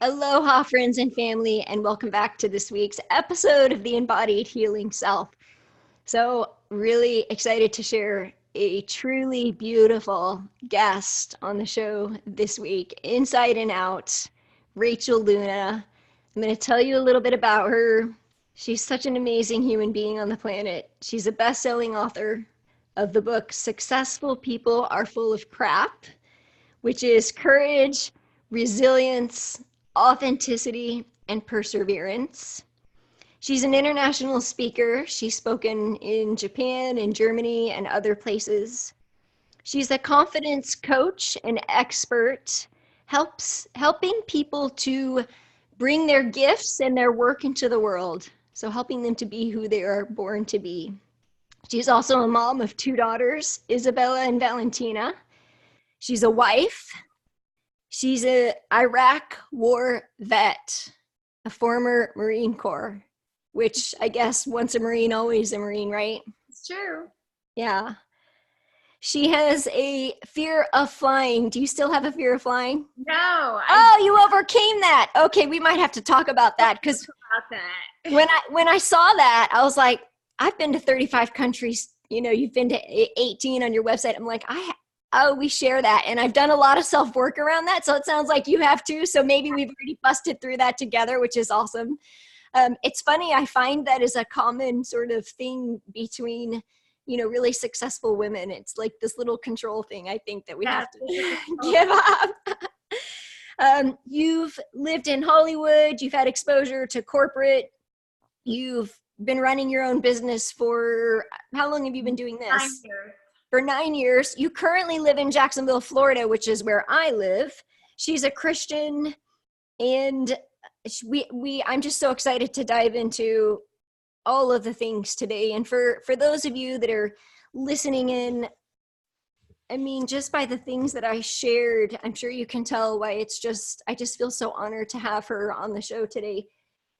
Aloha, friends and family, and welcome back to this week's episode of the Embodied Healing Self. So, really excited to share a truly beautiful guest on the show this week, inside and out, Rachel Luna. I'm going to tell you a little bit about her. She's such an amazing human being on the planet. She's a best-selling author of the book Successful People Are Full of Crap, which is courage, resilience, authenticity, and perseverance. She's an international speaker. She's spoken in Japan and Germany and other places. She's a confidence coach and expert, helping people to bring their gifts and their work into the world. So helping them to be who they are born to be. She's also a mom of 2 daughters, Isabella and Valentina. She's a wife. She's an Iraq war vet, a former Marine Corps, which I guess once a Marine, always a Marine, right? It's true. Yeah. She has a fear of flying. Do you still have a fear of flying? No. You overcame that. Okay, we might have to talk about that because when I saw that, I was like, I've been to 35 countries. You know, you've been to 18 on your website. I'm like, we share that. And I've done a lot of self-work around that. So it sounds like you have too. So maybe we've already busted through that together, which is awesome. It's funny. I find that is a common sort of thing between, really successful women. It's like this little control thing, I think, that we have to give up. You've lived in Hollywood. You've had exposure to corporate. You've been running your own business for, how long have you been doing this? 9 years. For 9 years. You currently live in Jacksonville, Florida, which is where I live. She's a Christian, and I'm just so excited to dive into all of the things today. And for those of you that are listening in, I mean, just by the things that I shared, I'm sure you can tell why I just feel so honored to have her on the show today.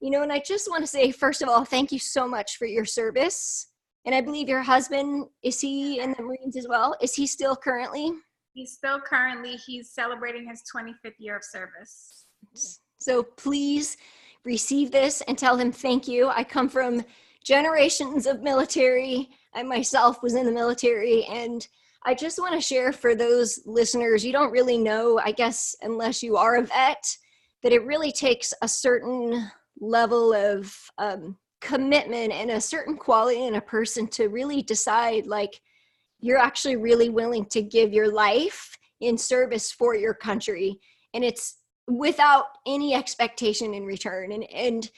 And I just want to say, first of all, thank you so much for your service. And I believe your husband, is he in the Marines as well? Is he still currently? He's celebrating his 25th year of service. So please receive this and tell him thank you. I come from generations of military. I myself was in the military. And I just want to share for those listeners, you don't really know, I guess, unless you are a vet, that it really takes a certain level of commitment and a certain quality in a person to really decide, like, you're actually really willing to give your life in service for your country. And it's without any expectation in return. And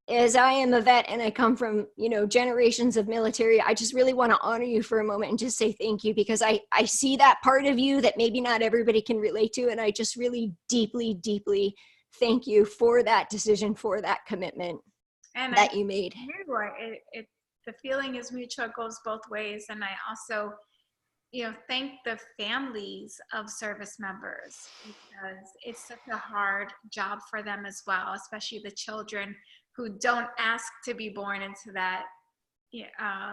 as I am a vet and I come from, generations of military, I just really want to honor you for a moment and just say thank you, because I see that part of you that maybe not everybody can relate to. And I just really deeply, deeply thank you for that decision, for that commitment that you made. The feeling is mutual, it goes both ways. And I also, thank the families of service members, because it's such a hard job for them as well, especially the children who don't ask to be born into that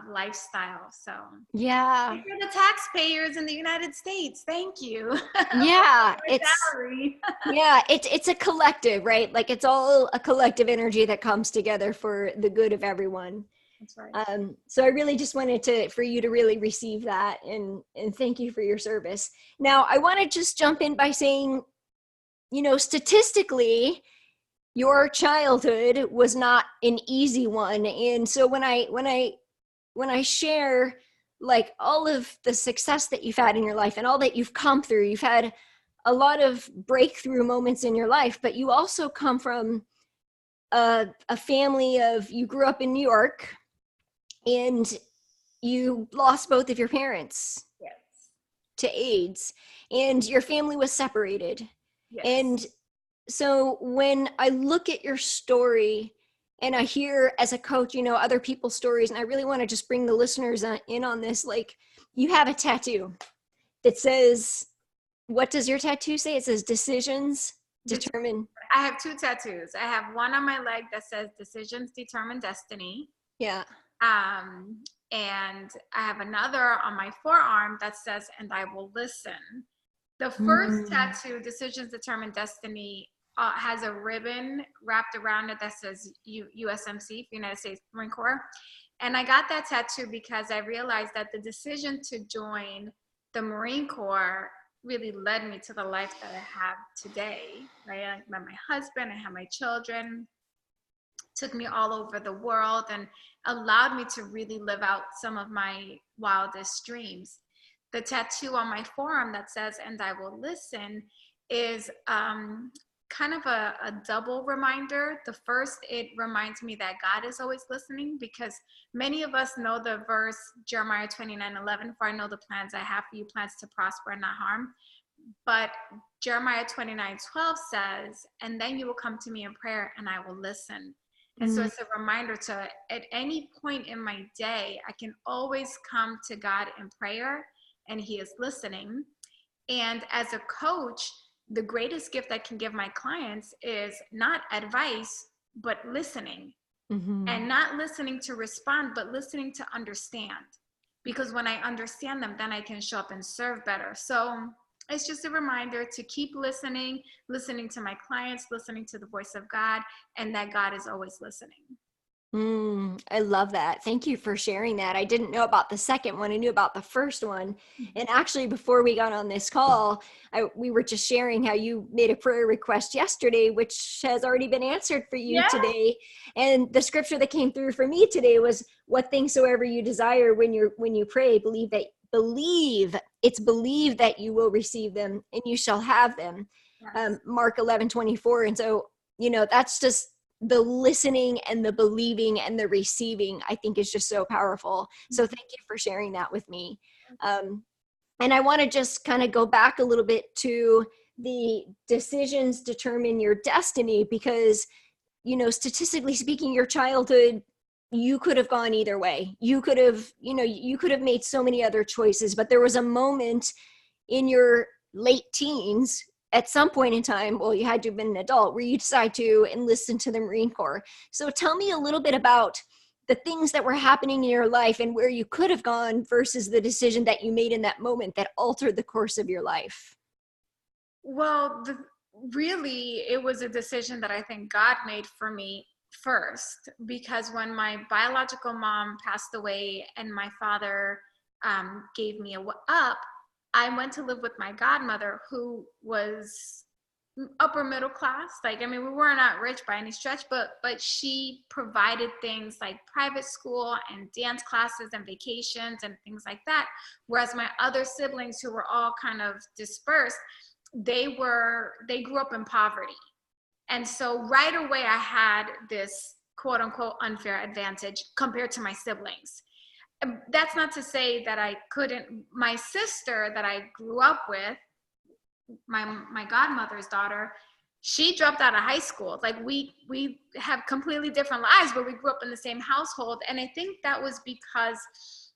lifestyle. So yeah, for the taxpayers in the United States, thank you. Yeah, it's a collective, right? Like, it's all a collective energy that comes together for the good of everyone. That's right. So I really just wanted for you to really receive that and thank you for your service. Now, I want to just jump in by saying, statistically, your childhood was not an easy one. And so when I share, like, all of the success that you've had in your life and all that you've come through, you've had a lot of breakthrough moments in your life, but you also come from a family you grew up in New York, and you lost both of your parents. Yes. To AIDS, and your family was separated. Yes. And so when I look at your story and I hear, as a coach, other people's stories, and I really want to just bring the listeners in on this, like, you have a tattoo that says, what does your tattoo say? It says decisions determine. I have 2 tattoos. I have one on my leg that says decisions determine destiny. Yeah. And I have another on my forearm that says, and I will listen. The first tattoo, decisions determine destiny, has a ribbon wrapped around it that says USMC, United States Marine Corps. And I got that tattoo because I realized that the decision to join the Marine Corps really led me to the life that I have today, right? I met my husband, I have my children, took me all over the world and allowed me to really live out some of my wildest dreams. The tattoo on my forearm that says, "And I will listen," is kind of a double reminder. The first, it reminds me that God is always listening, because many of us know the verse, Jeremiah 29:11, "For I know the plans I have for you, plans to prosper and not harm." But Jeremiah 29:12 says, "And then you will come to me in prayer and I will listen." And so it's a reminder to, at any point in my day, I can always come to God in prayer and he is listening. And as a coach, the greatest gift I can give my clients is not advice, but listening. And not listening to respond, but listening to understand. Because when I understand them, then I can show up and serve better. So it's just a reminder to keep listening to my clients, listening to the voice of God, and that God is always listening. I love that. Thank you for sharing that. I didn't know about the second one. I knew about the first one. And actually, before we got on this call, we were just sharing how you made a prayer request yesterday, which has already been answered for you today. And the scripture that came through for me today was, "What things soever you desire when you pray, believe that you will receive them and you shall have them." Mark 11:24. And so, that's just the listening and the believing and the receiving, I think, is just so powerful. So thank you for sharing that with me. And I want to just kind of go back a little bit to the decisions determine your destiny, because, statistically speaking, your childhood, you could have gone either way. You could have made so many other choices, but there was a moment in your late teens, at some point in time, well, you had to have been an adult, where you decide to enlist into the Marine Corps. So tell me a little bit about the things that were happening in your life and where you could have gone versus the decision that you made in that moment that altered the course of your life. Well, really, it was a decision that I think God made for me first, because when my biological mom passed away and my father gave me up, I went to live with my godmother, who was upper middle class. We were not rich by any stretch, but she provided things like private school and dance classes and vacations and things like that. Whereas my other siblings, who were all kind of dispersed, they grew up in poverty. And so right away I had this quote unquote unfair advantage compared to my siblings. That's not to say that I couldn't. My sister that I grew up with, my godmother's daughter, she dropped out of high school. We have completely different lives, but we grew up in the same household. And I think that was because,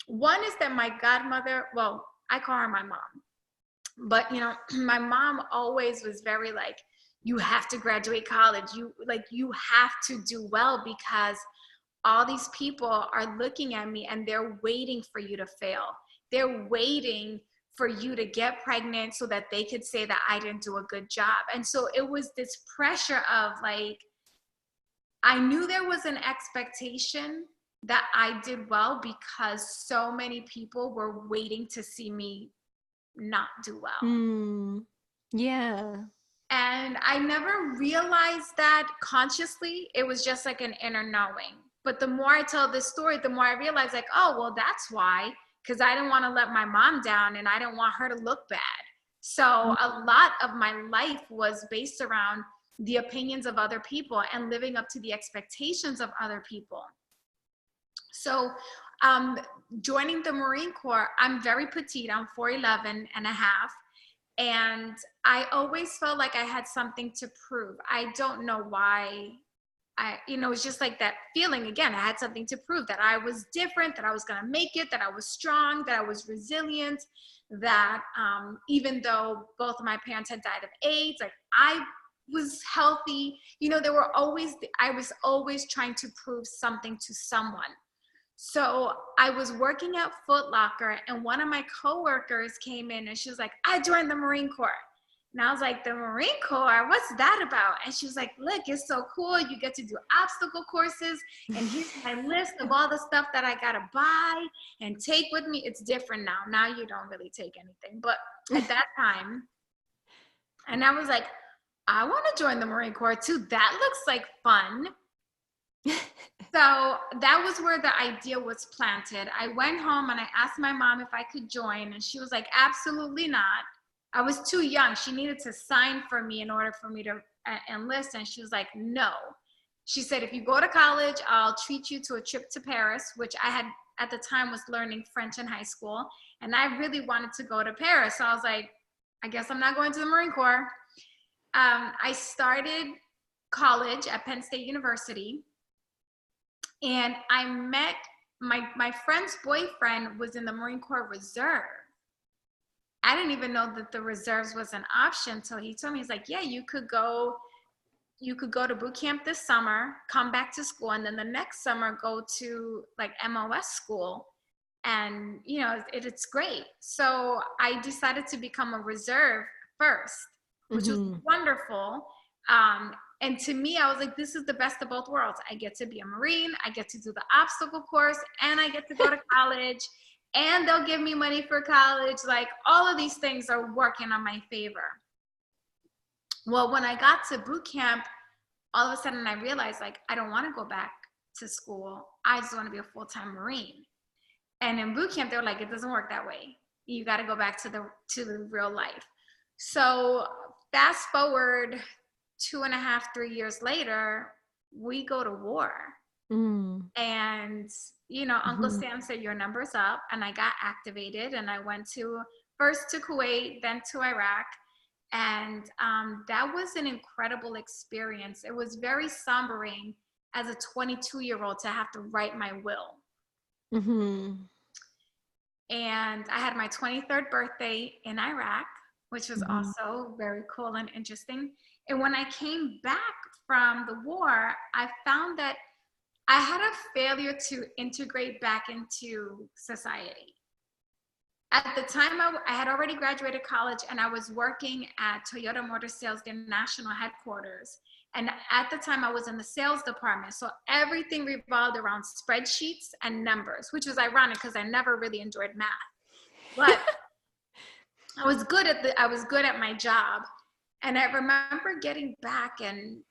one is that my godmother, well, I call her my mom, but my mom always was very you have to graduate college. You have to do well, because all these people are looking at me and they're waiting for you to fail. They're waiting for you to get pregnant so that they could say that I didn't do a good job. And so it was this pressure of I knew there was an expectation that I did well, because so many people were waiting to see me not do well. Yeah. And I never realized that consciously. It was just an inner knowing. But the more I tell this story, the more I realize oh, well, that's why, because I didn't want to let my mom down and I didn't want her to look bad. So a lot of my life was based around the opinions of other people and living up to the expectations of other people. So joining the Marine Corps, I'm very petite. I'm 4'11" and a half. And I always felt like I had something to prove. I don't know why. It's just that feeling again. I had something to prove, that I was different, that I was going to make it, that I was strong, that I was resilient, that even though both of my parents had died of AIDS, I was healthy. I was always trying to prove something to someone. So I was working at Foot Locker, and one of my coworkers came in and she was like, "I joined the Marine Corps." And I was like, the Marine Corps, what's that about? And she was like, look, it's so cool. You get to do obstacle courses. And here's my list of all the stuff that I got to buy and take with me. It's different now. Now you don't really take anything. But at that time, and I was like, I want to join the Marine Corps too. That looks like fun. So that was where the idea was planted. I went home and I asked my mom if I could join, and she was like, absolutely not. I was too young. She needed to sign for me in order for me to enlist. And she was like, no. She said, if you go to college, I'll treat you to a trip to Paris, which I had at the time was learning French in high school. And I really wanted to go to Paris. So I was like, I guess I'm not going to the Marine Corps. I started college at Penn State University. And I met my friend's boyfriend was in the Marine Corps Reserve. I didn't even know that the reserves was an option until he told me. He's like, yeah, you could go to boot camp this summer, come back to school, and then the next summer go to like MOS school. And, you know, it's great. So I decided to become a reserve first, which was wonderful. And to me, I was like, this is the best of both worlds. I get to be a Marine, I get to do the obstacle course, and I get to go to college, and they'll give me money for college. Like, all of these things are working on my favor. Well, when I got to boot camp, all of a sudden I realized, like, I don't want to go back to school. I just want to be a full-time Marine. And in boot camp, they were like, it doesn't work that way. You got to go back to the real life. So fast forward 2.5, 3 years later, we go to war. And, you know, Uncle Sam said, your number's up. And I got activated, and I went first to Kuwait, then to Iraq. And that was an incredible experience. It was very sombering as a 22-year-old to have to write my will. And I had my 23rd birthday in Iraq, which was also very cool and interesting. And when I came back from the war, I found that I had a failure to integrate back into society. At the time, I had already graduated college, and I was working at Toyota Motor Sales, their national headquarters. And at the time, I was in the sales department. So everything revolved around spreadsheets and numbers, which was ironic because I never really enjoyed math. But I was good at my job. And I remember getting back, and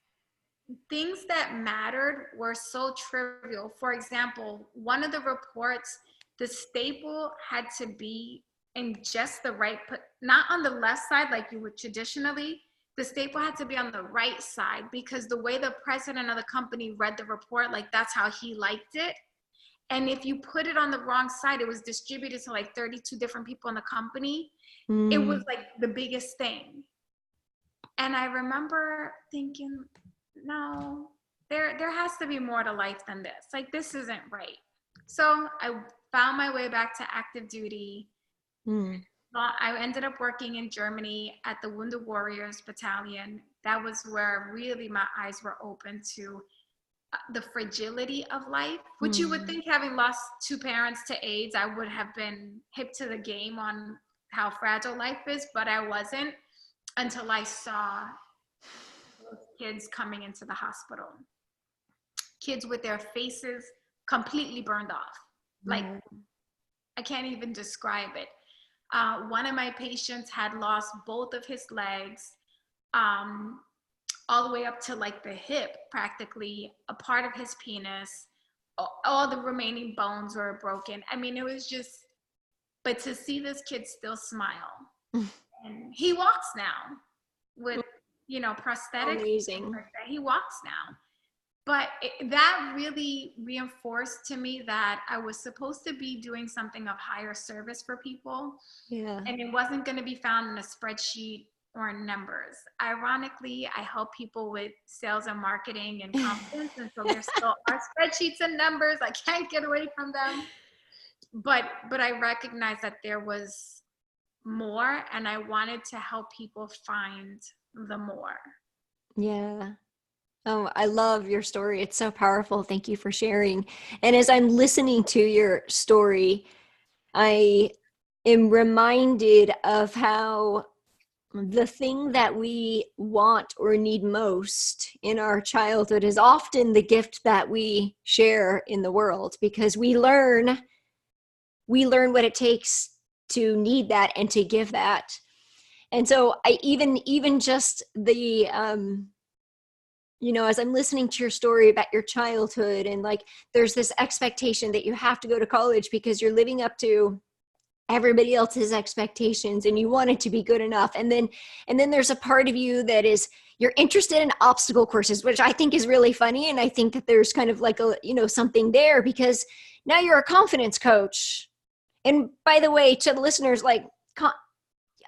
things that mattered were so trivial. For example, one of the reports, the staple had to be in just the right, not on the left side like you would traditionally. The staple had to be on the right side, because the way the president of the company read the report, like that's how he liked it. And if you put it on the wrong side, it was distributed to like 32 different people in the company. It was like the biggest thing. And I remember thinking, no, there has to be more to life than this. Like, this isn't right. So I found my way back to active duty. I ended up working in Germany at the Wounded Warriors Battalion. That was where really my eyes were open to the fragility of life, which you would think, having lost 2 parents to AIDS, I would have been hip to the game on how fragile life is, but I wasn't until I saw those kids coming into the hospital. Kids with their faces completely burned off. Like, I can't even describe it. One of my patients had lost both of his legs, all the way up to like the hip, practically, a part of his penis. All the remaining bones were broken. I mean, it was just, but to see this kid still smile. And he walks now with, you know, prosthetics. Amazing. He walks now. But that really reinforced to me that I was supposed to be doing something of higher service for people. Yeah. And it wasn't going to be found in a spreadsheet or in numbers. Ironically, I help people with sales and marketing and confidence. And so there still are spreadsheets and numbers. I can't get away from them. But I recognized that there was more, and I wanted to help people find the more. Yeah. Oh, I love your story. It's so powerful. Thank you for sharing. And as I'm listening to your story, I am reminded of how the thing that we want or need most in our childhood is often the gift that we share in the world, because we learn what it takes to need that and to give that. And so I even just the as I'm listening to your story about your childhood, and like there's this expectation that you have to go to college because you're living up to everybody else's expectations and you want it to be good enough. And then there's a part of you that is, you're interested in obstacle courses, which I think is really funny. And I think that there's kind of like a, something there, because now you're a confidence coach. And by the way, to the listeners, like,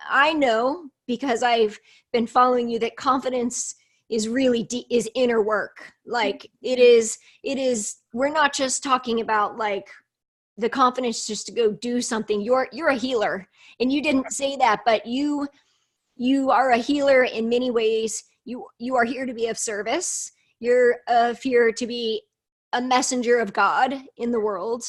I know, because I've been following you, that confidence is really is inner work. Like it is, we're not just talking about like the confidence just to go do something. You're a healer, and you didn't say that, but you are a healer in many ways. You are here to be of service. You're here to be a messenger of God in the world.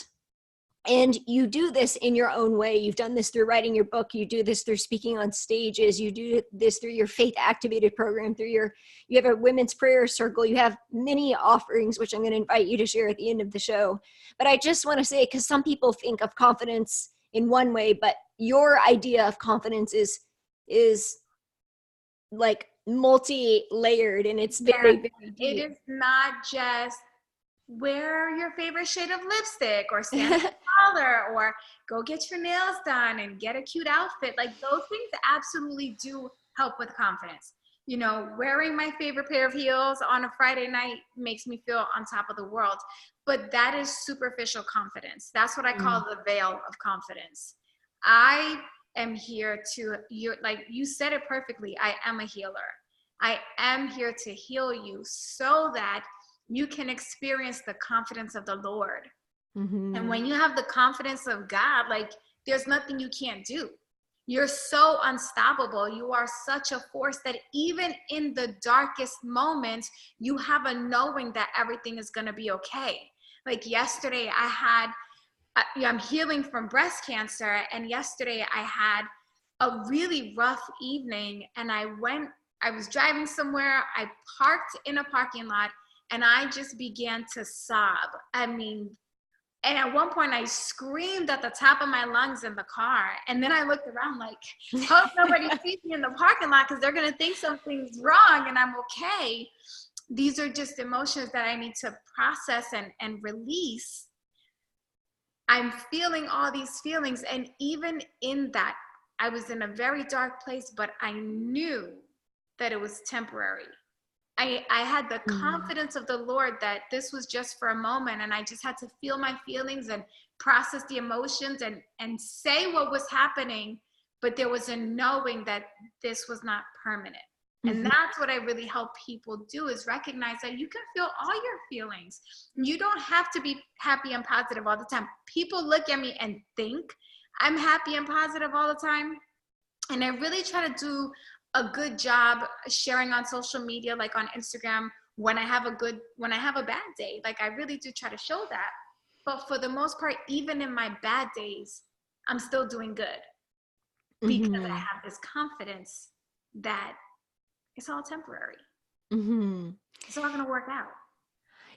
And you do this in your own way. You've done this through writing your book. You do this through speaking on stages. You do this through your faith activated program, you have a women's prayer circle. You have many offerings, which I'm going to invite you to share at the end of the show. But I just want to say, because some people think of confidence in one way, but your idea of confidence is like multi-layered, and it's very, very deep. It is not just wear your favorite shade of lipstick or stand taller or go get your nails done and get a cute outfit. Like those things absolutely do help with confidence. Wearing my favorite pair of heels on a Friday night makes me feel on top of the world, but that is superficial confidence. That's what I call the veil of confidence. I am here like you said it perfectly. I am a healer. I am here to heal you so that you can experience the confidence of the Lord. Mm-hmm. And when you have the confidence of God, like there's nothing you can't do. You're so unstoppable. You are such a force that even in the darkest moments, you have a knowing that everything is going to be okay. Like yesterday I'm healing from breast cancer. And yesterday I had a really rough evening, and I was driving somewhere. I parked in a parking lot, and I just began to sob. And at one point I screamed at the top of my lungs in the car. And then I looked around like, hope nobody sees me in the parking lot because they're going to think something's wrong and I'm okay. These are just emotions that I need to process and release. I'm feeling all these feelings. And even in that, I was in a very dark place, but I knew that it was temporary. I had the confidence of the Lord that this was just for a moment, and I just had to feel my feelings and process the emotions and say what was happening, but there was a knowing that this was not permanent. And that's what I really help people do, is recognize that you can feel all your feelings. You don't have to be happy and positive all the time. People look at me and think I'm happy and positive all the time, and I really try to do a good job sharing on social media, like on Instagram, when I have a bad day. Like I really do try to show that. But for the most part, even in my bad days, I'm still doing good because I have this confidence that it's all temporary. It's all going to work out.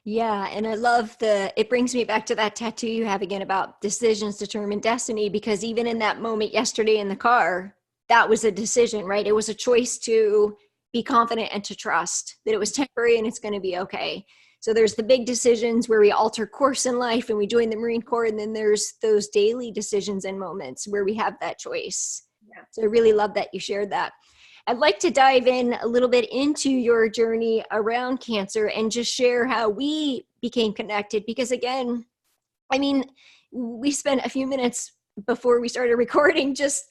Yeah. And I love it brings me back to that tattoo you have again about decisions determine destiny, because even in that moment yesterday in the car, that was a decision, right? It was a choice to be confident and to trust that it was temporary and it's going to be okay. So there's the big decisions where we alter course in life and we join the Marine Corps. And then there's those daily decisions and moments where we have that choice. Yeah. So I really love that you shared that. I'd like to dive in a little bit into your journey around cancer and just share how we became connected. Because again, we spent a few minutes before we started recording just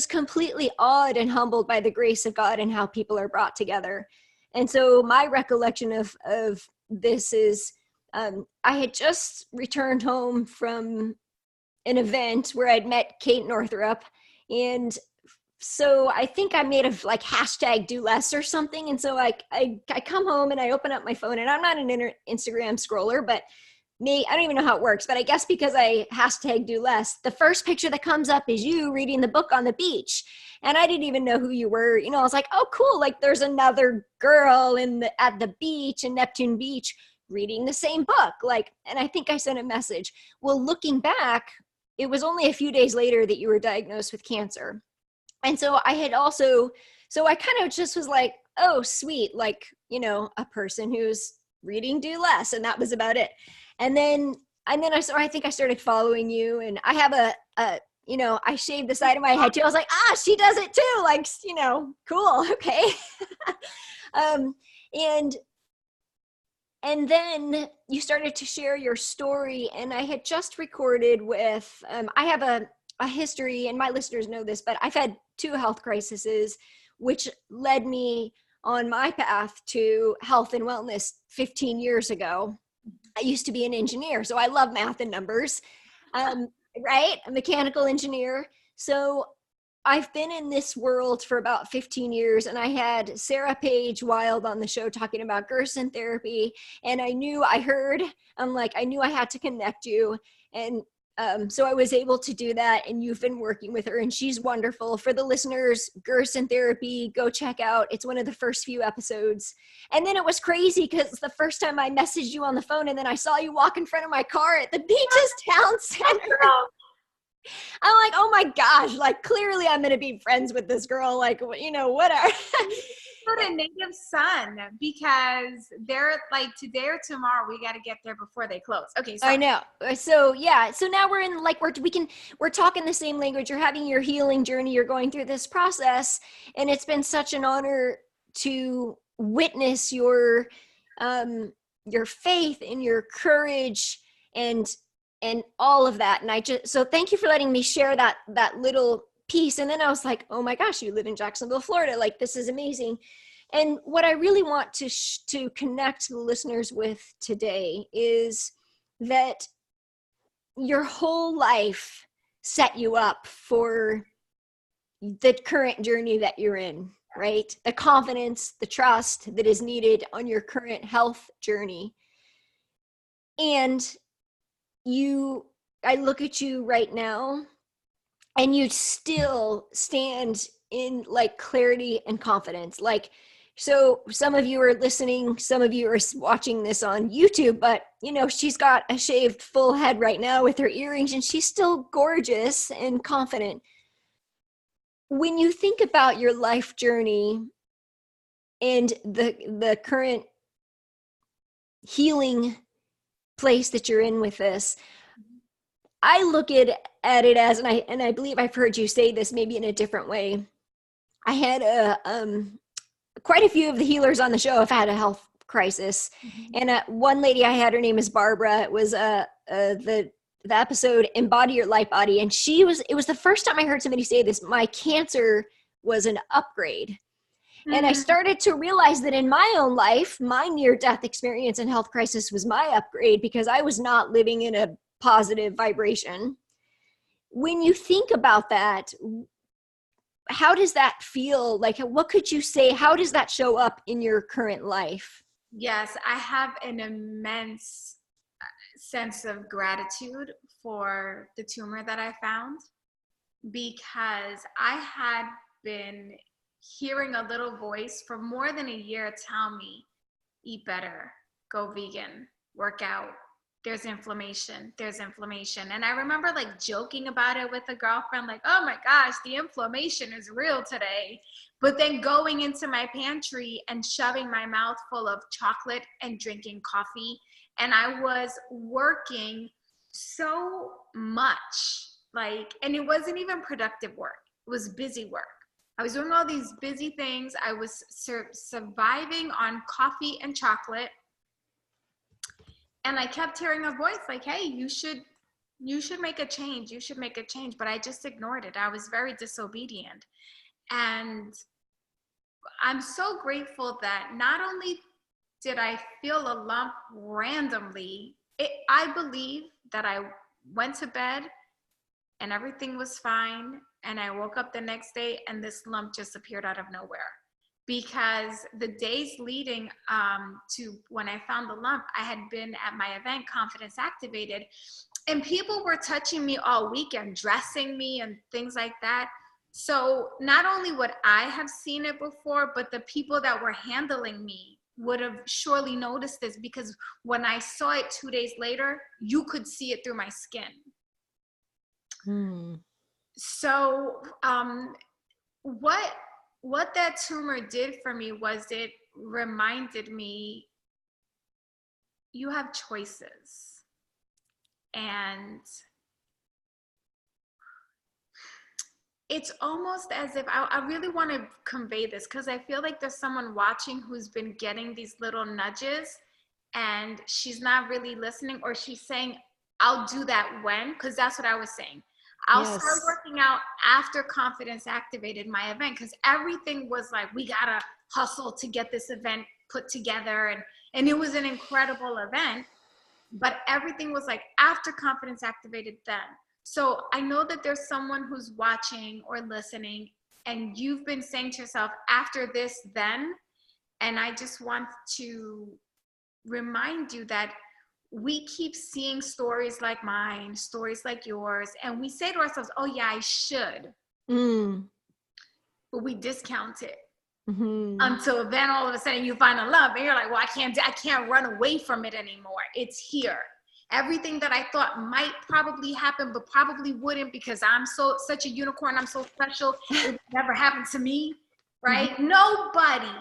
completely awed and humbled by the grace of God and how people are brought together. And so my recollection of this is I had just returned home from an event where I'd met Kate Northrup. And so I think I made a like hashtag do less or something. And so I come home and I open up my phone, and I'm not an Instagram scroller, but I don't even know how it works, but I guess because I hashtag do less, the first picture that comes up is you reading the book on the beach. And I didn't even know who you were. I was like, oh, cool. Like there's another girl at the beach in Neptune Beach reading the same book. Like, and I think I sent a message. Well, looking back, it was only a few days later that you were diagnosed with cancer. And so I kind of just was like, oh, sweet. Like, a person who's reading do less. And that was about it. And then I think I started following you, and I have I shaved the side of my head too. I was like, she does it too. Like, cool. Okay. um, and, and then you started to share your story, and I had just recorded with, I have a history, and my listeners know this, but I've had 2 health crises, which led me on my path to health and wellness 15 years ago. I used to be an engineer, so I love math and numbers, right? A mechanical engineer. So I've been in this world for about 15 years, and I had Sarah Page Wild on the show talking about Gerson therapy, and I knew I had to connect you, and so I was able to do that, and you've been working with her, and she's wonderful. For the listeners, Gerson therapy, go check out. It's one of the first few episodes. And then it was crazy because the first time I messaged you on the phone, and then I saw you walk in front of my car at the Beaches Town Center. I'm like, oh my gosh, like clearly I'm going to be friends with this girl. Like, whatever. Put a native son, because they're like today or tomorrow we got to get there before they close. Okay, sorry. I know. So yeah, so now we're in like we're talking the same language. You're having your healing journey. You're going through this process, and it's been such an honor to witness your faith and your courage and all of that. And so thank you for letting me share that little piece. And then I was like, oh my gosh, you live in Jacksonville, Florida. Like, this is amazing. And what I really want to connect the listeners with today is that your whole life set you up for the current journey that you're in, right? The confidence, the trust that is needed on your current health journey. And I look at you right now, and you still stand in like clarity and confidence. Like, so some of you are listening, some of you are watching this on YouTube, but she's got a shaved full head right now with her earrings, and she's still gorgeous and confident. When you think about your life journey and the current healing place that you're in with this, I look at it as, and I believe I've heard you say this maybe in a different way. I had quite a few of the healers on the show have had a health crisis. Mm-hmm. And one lady I had, her name is Barbara. It was the episode Embody Your Light Body. And it was the first time I heard somebody say this, my cancer was an upgrade. Mm-hmm. And I started to realize that in my own life, my near-death experience and health crisis was my upgrade, because I was not living in a positive vibration. When you think about that, how does that feel? Like, what could you say? How does that show up in your current life? Yes, I have an immense sense of gratitude for the tumor that I found, because I had been hearing a little voice for more than a year tell me, eat better, go vegan, work out. There's inflammation. And I remember like joking about it with a girlfriend, like, oh my gosh, the inflammation is real today. But then going into my pantry and shoving my mouth full of chocolate and drinking coffee. And I was working so much, and it wasn't even productive work. It was busy work. I was doing all these busy things. I was surviving on coffee and chocolate. And I kept hearing a voice like, hey, you should make a change. You should make a change. But I just ignored it. I was very disobedient. And I'm so grateful that not only did I feel a lump randomly, I believe that I went to bed and everything was fine. And I woke up the next day and this lump just appeared out of nowhere. because the days leading to when I found the lump, I had been at my event, Confidence Activated, and people were touching me all weekend, dressing me and things like that. So not only would I have seen it before, but the people that were handling me would have surely noticed this, because when I saw it 2 days later, you could see it through my skin. So what that tumor did for me was it reminded me, you have choices. And it's almost as if I really want to convey this, because I feel like there's someone watching who's been getting these little nudges and she's not really listening, or she's saying, I'll do that when, because that's what I was saying. I'll start working out after Confidence Activated, my event, because everything was like, we gotta hustle to get this event put together. And it was an incredible event, but everything was like after Confidence Activated then. So I know that there's someone who's watching or listening, and you've been saying to yourself, after this, then, and I just want to remind you that we keep seeing stories like mine, stories like yours, and we say to ourselves, oh yeah, I should. But we discount it. Until then all of a sudden you find a lump and you're like, well, I can't run away from it anymore. It's here. Everything that I thought might probably happen, but probably wouldn't, because I'm such a unicorn, I'm so special, it never happened to me, right? Nobody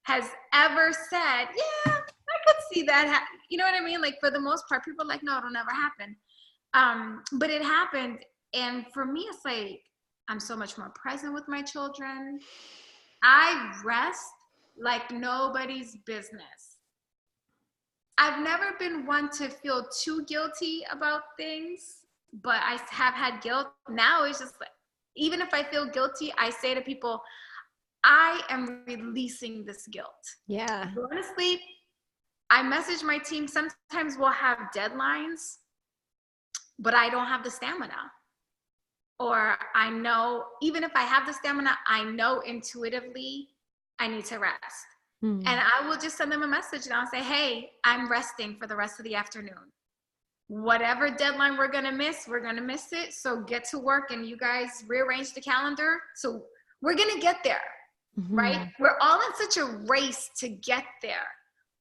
has ever said, yeah, I could see that. You know what I mean? Like, for the most part, people are like, no, it'll never happen. But it happened. And for me, it's like, I'm so much more present with my children. I rest like nobody's business. I've never been one to feel too guilty about things, but I have had guilt. Now it's just like, even if I feel guilty, I say to people, I am releasing this guilt. Yeah. Going to sleep. I message my team. Sometimes we'll have deadlines, but I don't have the stamina. Or I know, even if I have the stamina, I know intuitively I need to rest. And I will just send them a message and I'll say, hey, I'm resting for the rest of the afternoon. Whatever deadline we're going to miss it. So get to work, and you guys rearrange the calendar. So we're going to get there, right? We're all in such a race to get there.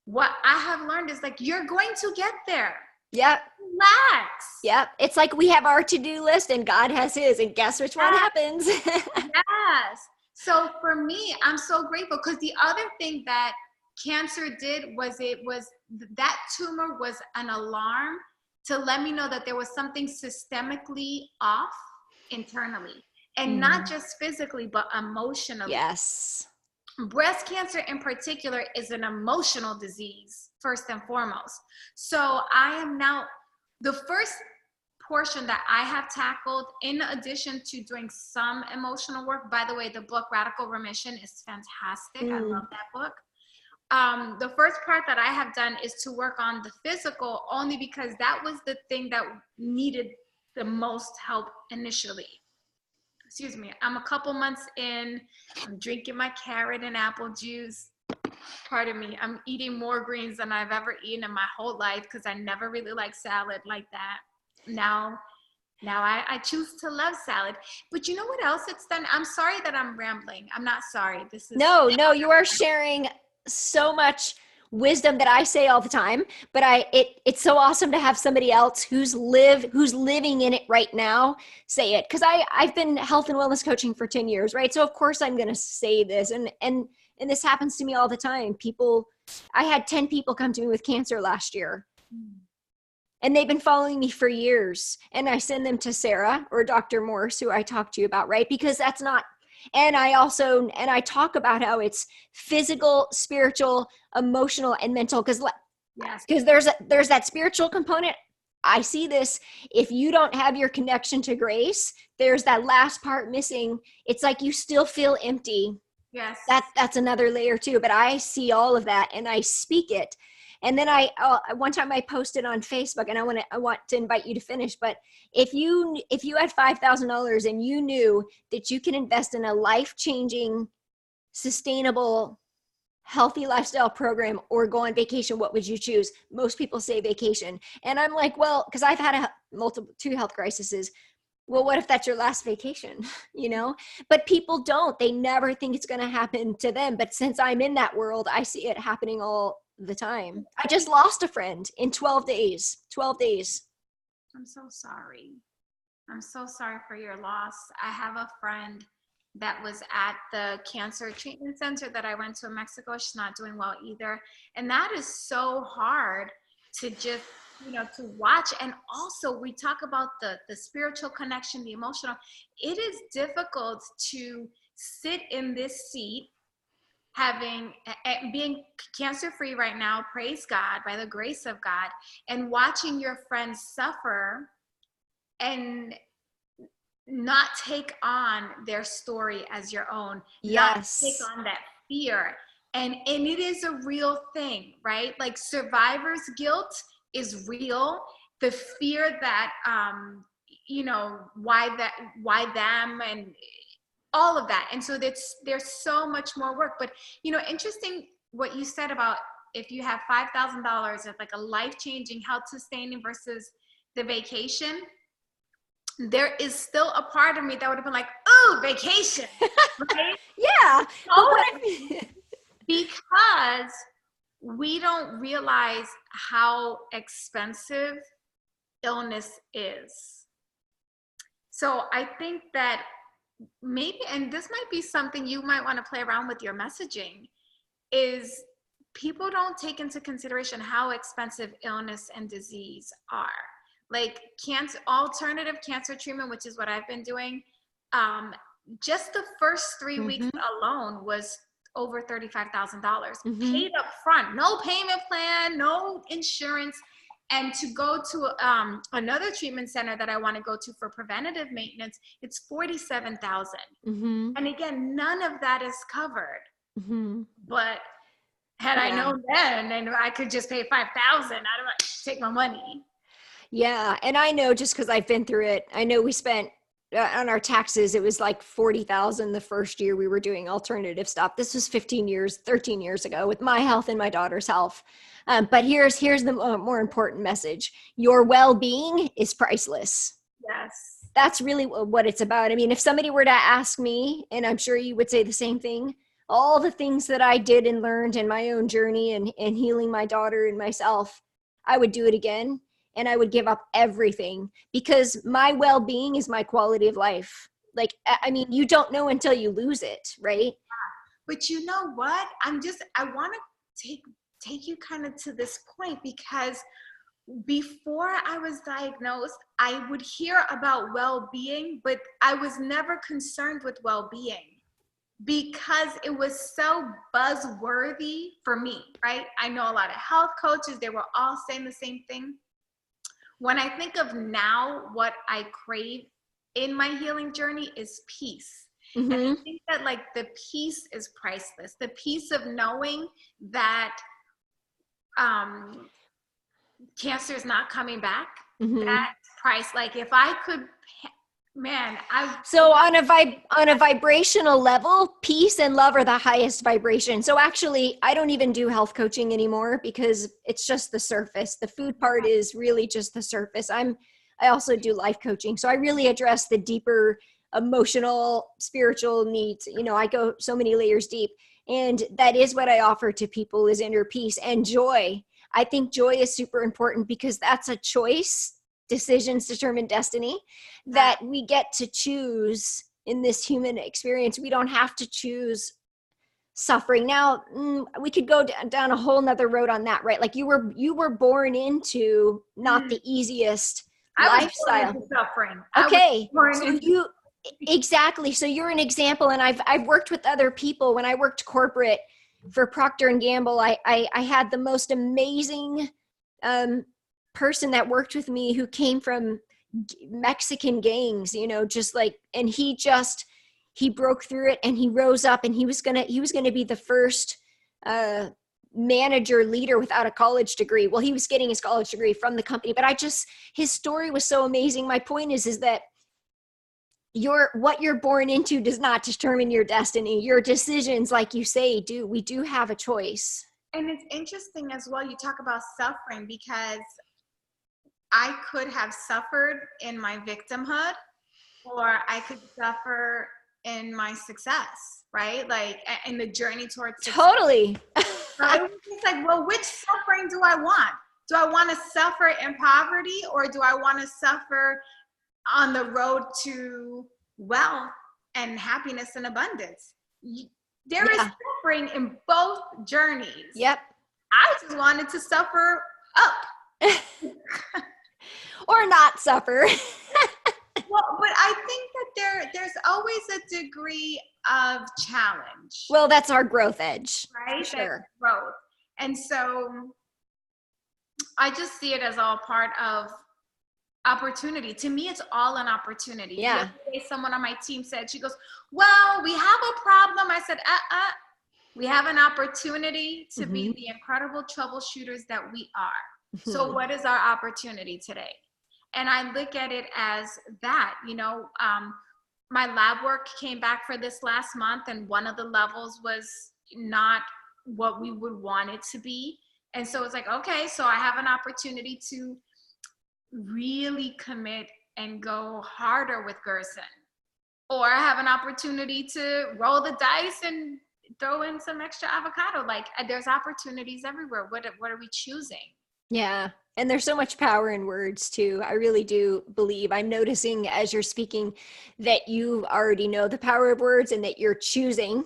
What I have learned is like, you're going to get there. Yep. Relax. Yep. It's like we have our to-do list and God has his, and guess which one happens? Yes. So for me, I'm so grateful, because the other thing that cancer did was that tumor was an alarm to let me know that there was something systemically off internally, and not just physically, but emotionally. Yes. Breast cancer in particular is an emotional disease, first and foremost. So I am now, the first portion that I have tackled, in addition to doing some emotional work. By the way, the book Radical Remission is fantastic. I love that book. The first part that I have done is to work on the physical, only because that was the thing that needed the most help initially. Excuse me. I'm a couple months in. I'm drinking my carrot and apple juice. Pardon me. I'm eating more greens than I've ever eaten in my whole life, because I never really liked salad like that. Now I choose to love salad. But you know what else it's done? I'm sorry that I'm rambling. I'm not sorry. No, you are sharing so much wisdom that I say all the time, but it's so awesome to have somebody else who's living in it right now say it. Cause I've been health and wellness coaching for 10 years, right? So of course I'm going to say this, and this happens to me all the time. I had 10 people come to me with cancer last year. And they've been following me for years. And I send them to Sarah or Dr. Morse, who I talked to you about, right? Because that's not, and I talk about how it's physical, spiritual, emotional, and mental. Because there's that spiritual component. I see this. If you don't have your connection to grace, there's that last part missing. It's like you still feel empty. Yes. That's another layer too. But I see all of that and I speak it. And then one time I posted on Facebook, and I want to invite you to finish, but if you had $5,000 and you knew that you can invest in a life-changing sustainable, healthy lifestyle program or go on vacation, what would you choose? Most people say vacation. And I'm like, well, because I've had two health crises. Well, what if that's your last vacation? You know, but people don't, they never think it's going to happen to them. But since I'm in that world, I see it happening all the time. I just lost a friend in 12 days. I'm so sorry. I'm so sorry for your loss. I have a friend that was at the cancer treatment center that I went to in Mexico. She's not doing well either. And that is so hard to just, to watch. And also we talk about the spiritual connection, the emotional. It is difficult to sit in this seat being cancer free right now, praise God, by the grace of God, and watching your friends suffer and not take on their story as your own, Yes. Not take on that fear. And it is a real thing, right? Like survivor's guilt is real. The fear that, why them, and all of that. And so there's so much more work. But, interesting what you said about if you have $5,000 of like a life-changing, health-sustaining versus the vacation, there is still a part of me that would have been like, oh, vacation, right? Yeah. Because we don't realize how expensive illness is. So I think that maybe, and this might be something you might want to play around with your messaging, is people don't take into consideration how expensive illness and disease are. Like alternative cancer treatment, which is what I've been doing, just the first 3 weeks alone was over $35,000 paid up front, no payment plan, no insurance. And to go to another treatment center that I want to go to for preventative maintenance, it's $47,000. And again, none of that is covered. But had I known then, and I could just pay $5,000, I'd have take my money. Yeah. And I know, just because I've been through it, I know we spent on our taxes, it was like $40,000 the first year we were doing alternative stuff. This was 13 years ago with my health and my daughter's health. But here's the more important message. Your well-being is priceless. Yes. That's really what it's about. I mean, if somebody were to ask me, and I'm sure you would say the same thing, all the things that I did and learned in my own journey and healing my daughter and myself, I would do it again. And I would give up everything, because my well-being is my quality of life. Like, I mean, you don't know until you lose it, right? But you know what? I want to take you kind of to this point, because before I was diagnosed, I would hear about well-being, but I was never concerned with well-being because it was so buzzworthy for me, right? I know a lot of health coaches, they were all saying the same thing. When I think of now, what I crave in my healing journey is peace. And I think that like the peace is priceless. The peace of knowing that cancer is not coming back. That price, like if I could, So on a vibrational level, peace and love are the highest vibration. So actually, I don't even do health coaching anymore because it's just the surface. The food part is really just the surface. I also do life coaching. So I really address the deeper emotional, spiritual needs. I go so many layers deep. And that is what I offer to people, is inner peace and joy. I think joy is super important because that's a choice. Decisions determine destiny, that we get to choose in this human experience. We don't have to choose suffering. Now, we could go down a whole nother road on that, right? Like you were born into not the easiest lifestyle. Suffering. Okay. So exactly. So you're an example. And I've worked with other people. When I worked corporate for Procter and Gamble, I had the most amazing, person that worked with me who came from Mexican gangs, and he broke through it and he rose up, and he was going to be the first manager leader without a college degree. Well, he was getting his college degree from the company, but his story was so amazing. My point is that what you're born into does not determine your destiny. Your decisions, like you say, we do have a choice. And it's interesting as well, you talk about suffering, because I could have suffered in my victimhood, or I could suffer in my success, right? Like in the journey towards success. Totally. So it was just like, well, which suffering do I want? Do I want to suffer in poverty, or do I want to suffer on the road to wealth and happiness and abundance? There is suffering in both journeys. Yep. I just wanted to suffer up. Or not suffer. Well, but I think that there's always a degree of challenge. Well, that's our growth edge. Right? Sure. That's growth. And so I just see it as all part of opportunity. To me, it's all an opportunity. Yeah. Someone on my team said, she goes, well, we have a problem. I said, we have an opportunity to be the incredible troubleshooters that we are. So what is our opportunity today? And I look at it as that, my lab work came back for this last month, and one of the levels was not what we would want it to be. And so it's like, okay, so I have an opportunity to really commit and go harder with Gerson. Or I have an opportunity to roll the dice and throw in some extra avocado. Like, there's opportunities everywhere. What are we choosing? Yeah. And there's so much power in words too. I really do believe, I'm noticing as you're speaking that you already know the power of words and that you're choosing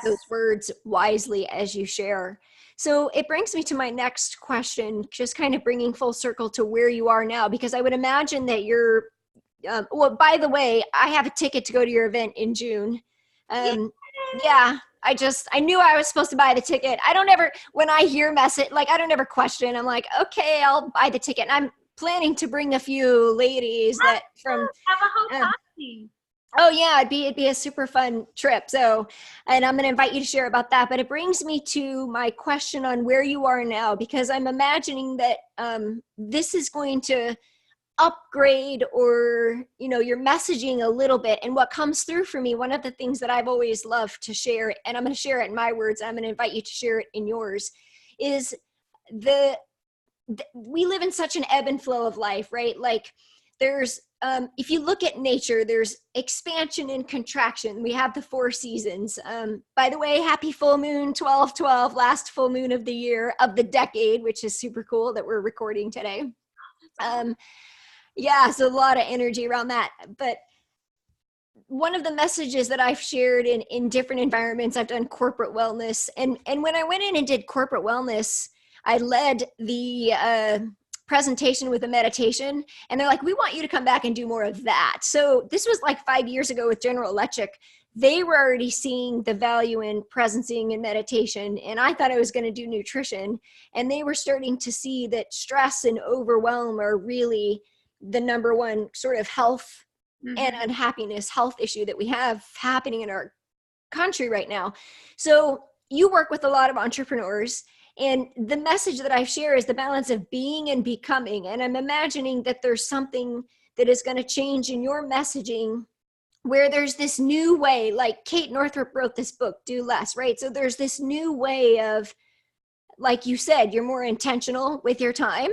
those words wisely as you share. So it brings me to my next question, just kind of bringing full circle to where you are now, because I would imagine that you're, well, by the way, I have a ticket to go to your event in June. Yeah. I knew I was supposed to buy the ticket. When I hear I don't ever question. I'm like, okay, I'll buy the ticket. And I'm planning to bring a few ladies have a whole party. Oh yeah, it'd be a super fun trip. So, and I'm going to invite you to share about that. But it brings me to my question on where you are now, because I'm imagining that this is going to upgrade or your messaging a little bit. And what comes through for me, one of the things that I've always loved to share, and I'm going to share it in my words, I'm going to invite you to share it in yours, is we live in such an ebb and flow of life, right? Like there's if you look at nature, there's expansion and contraction. We have the 4 seasons. By the way, happy full moon 12/12, last full moon of the year, of the decade, which is super cool that we're recording today. Yeah, so a lot of energy around that. But one of the messages that I've shared in different environments, I've done corporate wellness. And when I went in and did corporate wellness, I led the presentation with a meditation. And they're like, we want you to come back and do more of that. So this was like 5 years ago with General Electric. They were already seeing the value in presencing and meditation. And I thought I was going to do nutrition. And they were starting to see that stress and overwhelm are really the number one sort of health and unhappiness health issue that we have happening in our country right now. So you work with a lot of entrepreneurs, and the message that I share is the balance of being and becoming. And I'm imagining that there's something that is going to change in your messaging where there's this new way, like Kate Northrup wrote this book, Do Less, right? So there's this new way of, like you said, you're more intentional with your time.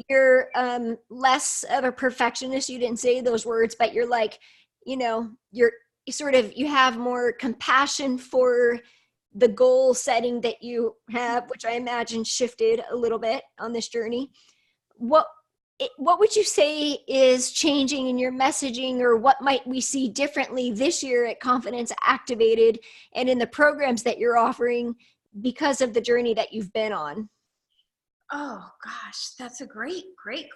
You're less of a perfectionist. You didn't say those words, but you're like, you're sort of, you have more compassion for the goal setting that you have, which I imagine shifted a little bit on this journey. What would you say is changing in your messaging, or what might we see differently this year at Confidence Activated and in the programs that you're offering because of the journey that you've been on? Oh gosh, that's a great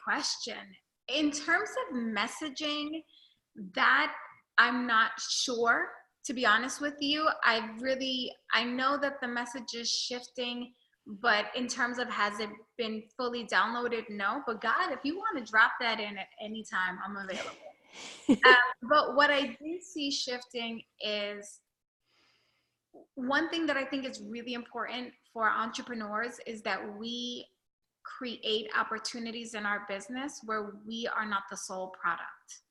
question. In terms of messaging, that I'm not sure, to be honest with you. I know that the message is shifting, but in terms of has it been fully downloaded? No, but God, if you want to drop that in at any time, I'm available. But what I do see shifting is, one thing that I think is really important for entrepreneurs is that we create opportunities in our business where we are not the sole product.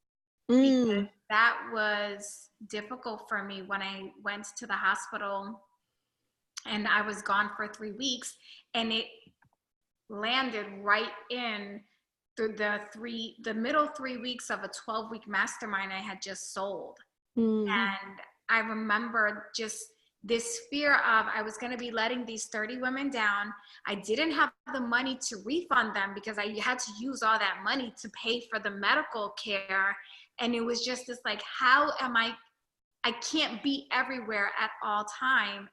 Mm. because that was difficult for me when I went to the hospital and I was gone for 3 weeks, and it landed right in through the middle 3 weeks of a 12-week mastermind I had just sold. Mm. And I remember just this fear of I was going to be letting these 30 women down. I didn't have the money to refund them because I had to use all that money to pay for the medical care. And it was just this like, how am I can't be everywhere at all time.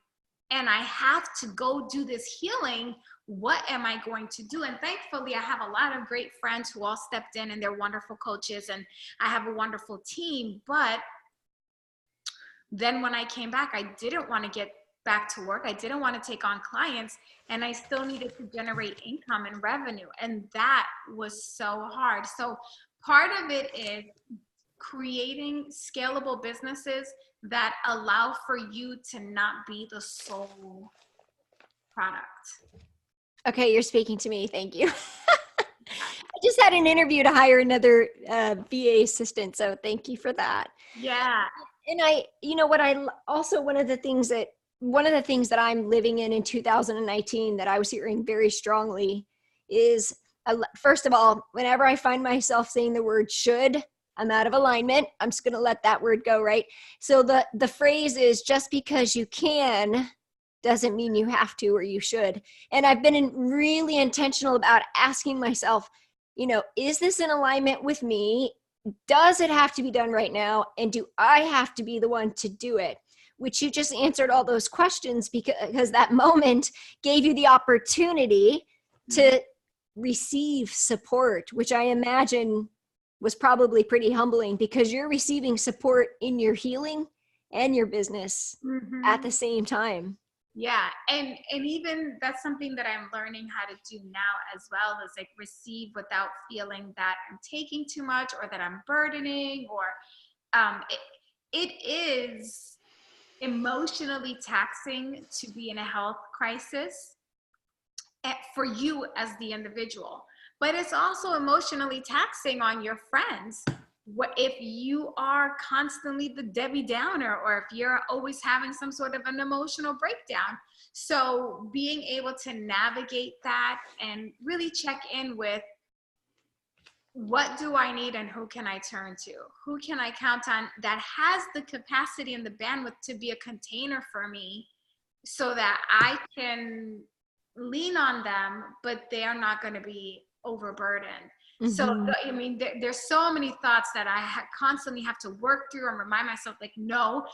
And I have to go do this healing. What am I going to do? And thankfully, I have a lot of great friends who all stepped in, and they're wonderful coaches, and I have a wonderful team. But then when I came back, I didn't want to get back to work. I didn't want to take on clients, and I still needed to generate income and revenue. And that was so hard. So part of it is creating scalable businesses that allow for you to not be the sole product. Okay, you're speaking to me. Thank you. I just had an interview to hire another VA assistant, so thank you for that. Yeah. And also one of the things that I'm living in 2019 that I was hearing very strongly is, first of all, whenever I find myself saying the word should, I'm out of alignment. I'm just going to let that word go, right? So the phrase is, just because you can doesn't mean you have to or you should. And I've been really intentional about asking myself, is this in alignment with me? Does it have to be done right now? And do I have to be the one to do it? Which you just answered all those questions because that moment gave you the opportunity to receive support, which I imagine was probably pretty humbling because you're receiving support in your healing and your business at the same time. Yeah. And even that's something that I'm learning how to do now as well, is like receive without feeling that I'm taking too much or that I'm burdening, or it is emotionally taxing to be in a health crisis for you as the individual, but it's also emotionally taxing on your friends. What if you are constantly the Debbie Downer, or if you're always having some sort of an emotional breakdown? So being able to navigate that and really check in with, what do I need and who can I turn to? Who can I count on that has the capacity and the bandwidth to be a container for me so that I can lean on them, but they are not going to be overburdened. So, I mean, there's so many thoughts that I constantly have to work through and remind myself, like, no,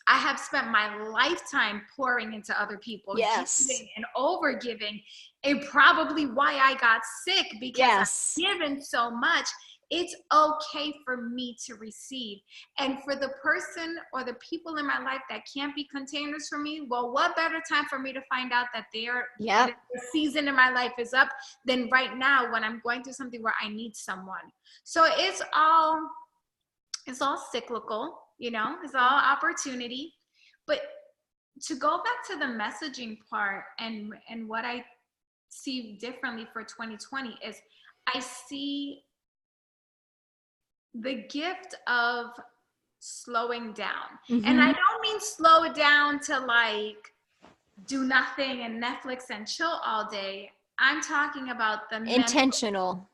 I have spent my lifetime pouring into other people, giving and over giving, and probably why I got sick, because I've given so much. It's okay for me to receive. And for the person or the people in my life that can't be containers for me, well, what better time for me to find out that the season in my life is up than right now when I'm going through something where I need someone. So it's all cyclical, it's all opportunity. But to go back to the messaging part and what I see differently for 2020 is, I see the gift of slowing down. And I don't mean slow it down to like do nothing and Netflix and chill all day. I'm talking about the intentional,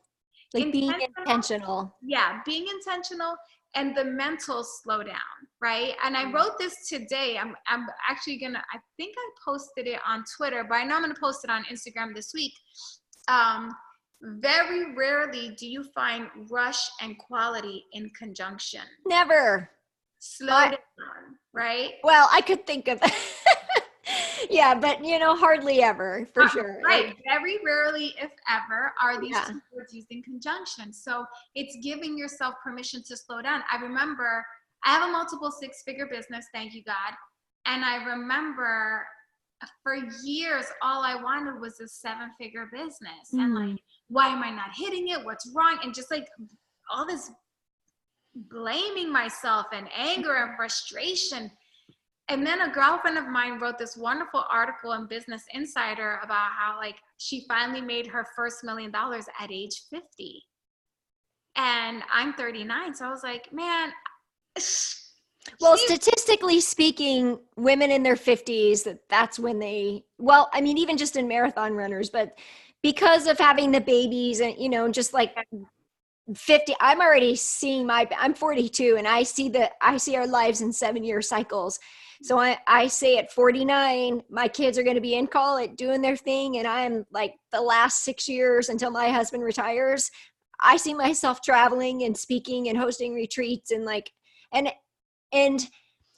being intentional. Yeah, being intentional and the mental slowdown, right? And I wrote this today. I'm actually I think I posted it on Twitter, but I know I'm gonna post it on Instagram this week. Very rarely do you find rush and quality in conjunction. Never. Slow down, right? Well, I could think of yeah, but hardly ever, for sure. Right. Very rarely, if ever, are these two words used in conjunction. So it's giving yourself permission to slow down. I remember I have a multiple six-figure business, thank you, God. And I remember for years, all I wanted was a seven-figure business. And like, why am I not hitting it? What's wrong? And just like all this blaming myself and anger and frustration. And then a girlfriend of mine wrote this wonderful article in Business Insider about how like she finally made her first $1 million at age 50. And I'm 39. So I was like, man, Well, statistically speaking, women in their 50s, that's when they, well, I mean, even just in marathon runners, but because of having the babies and, you know, just like 50, I'm already seeing I'm 42 and I see our lives in 7-year cycles. So I say at 49, my kids are going to be in college doing their thing. And I'm like the last 6 years until my husband retires, I see myself traveling and speaking and hosting retreats and like, and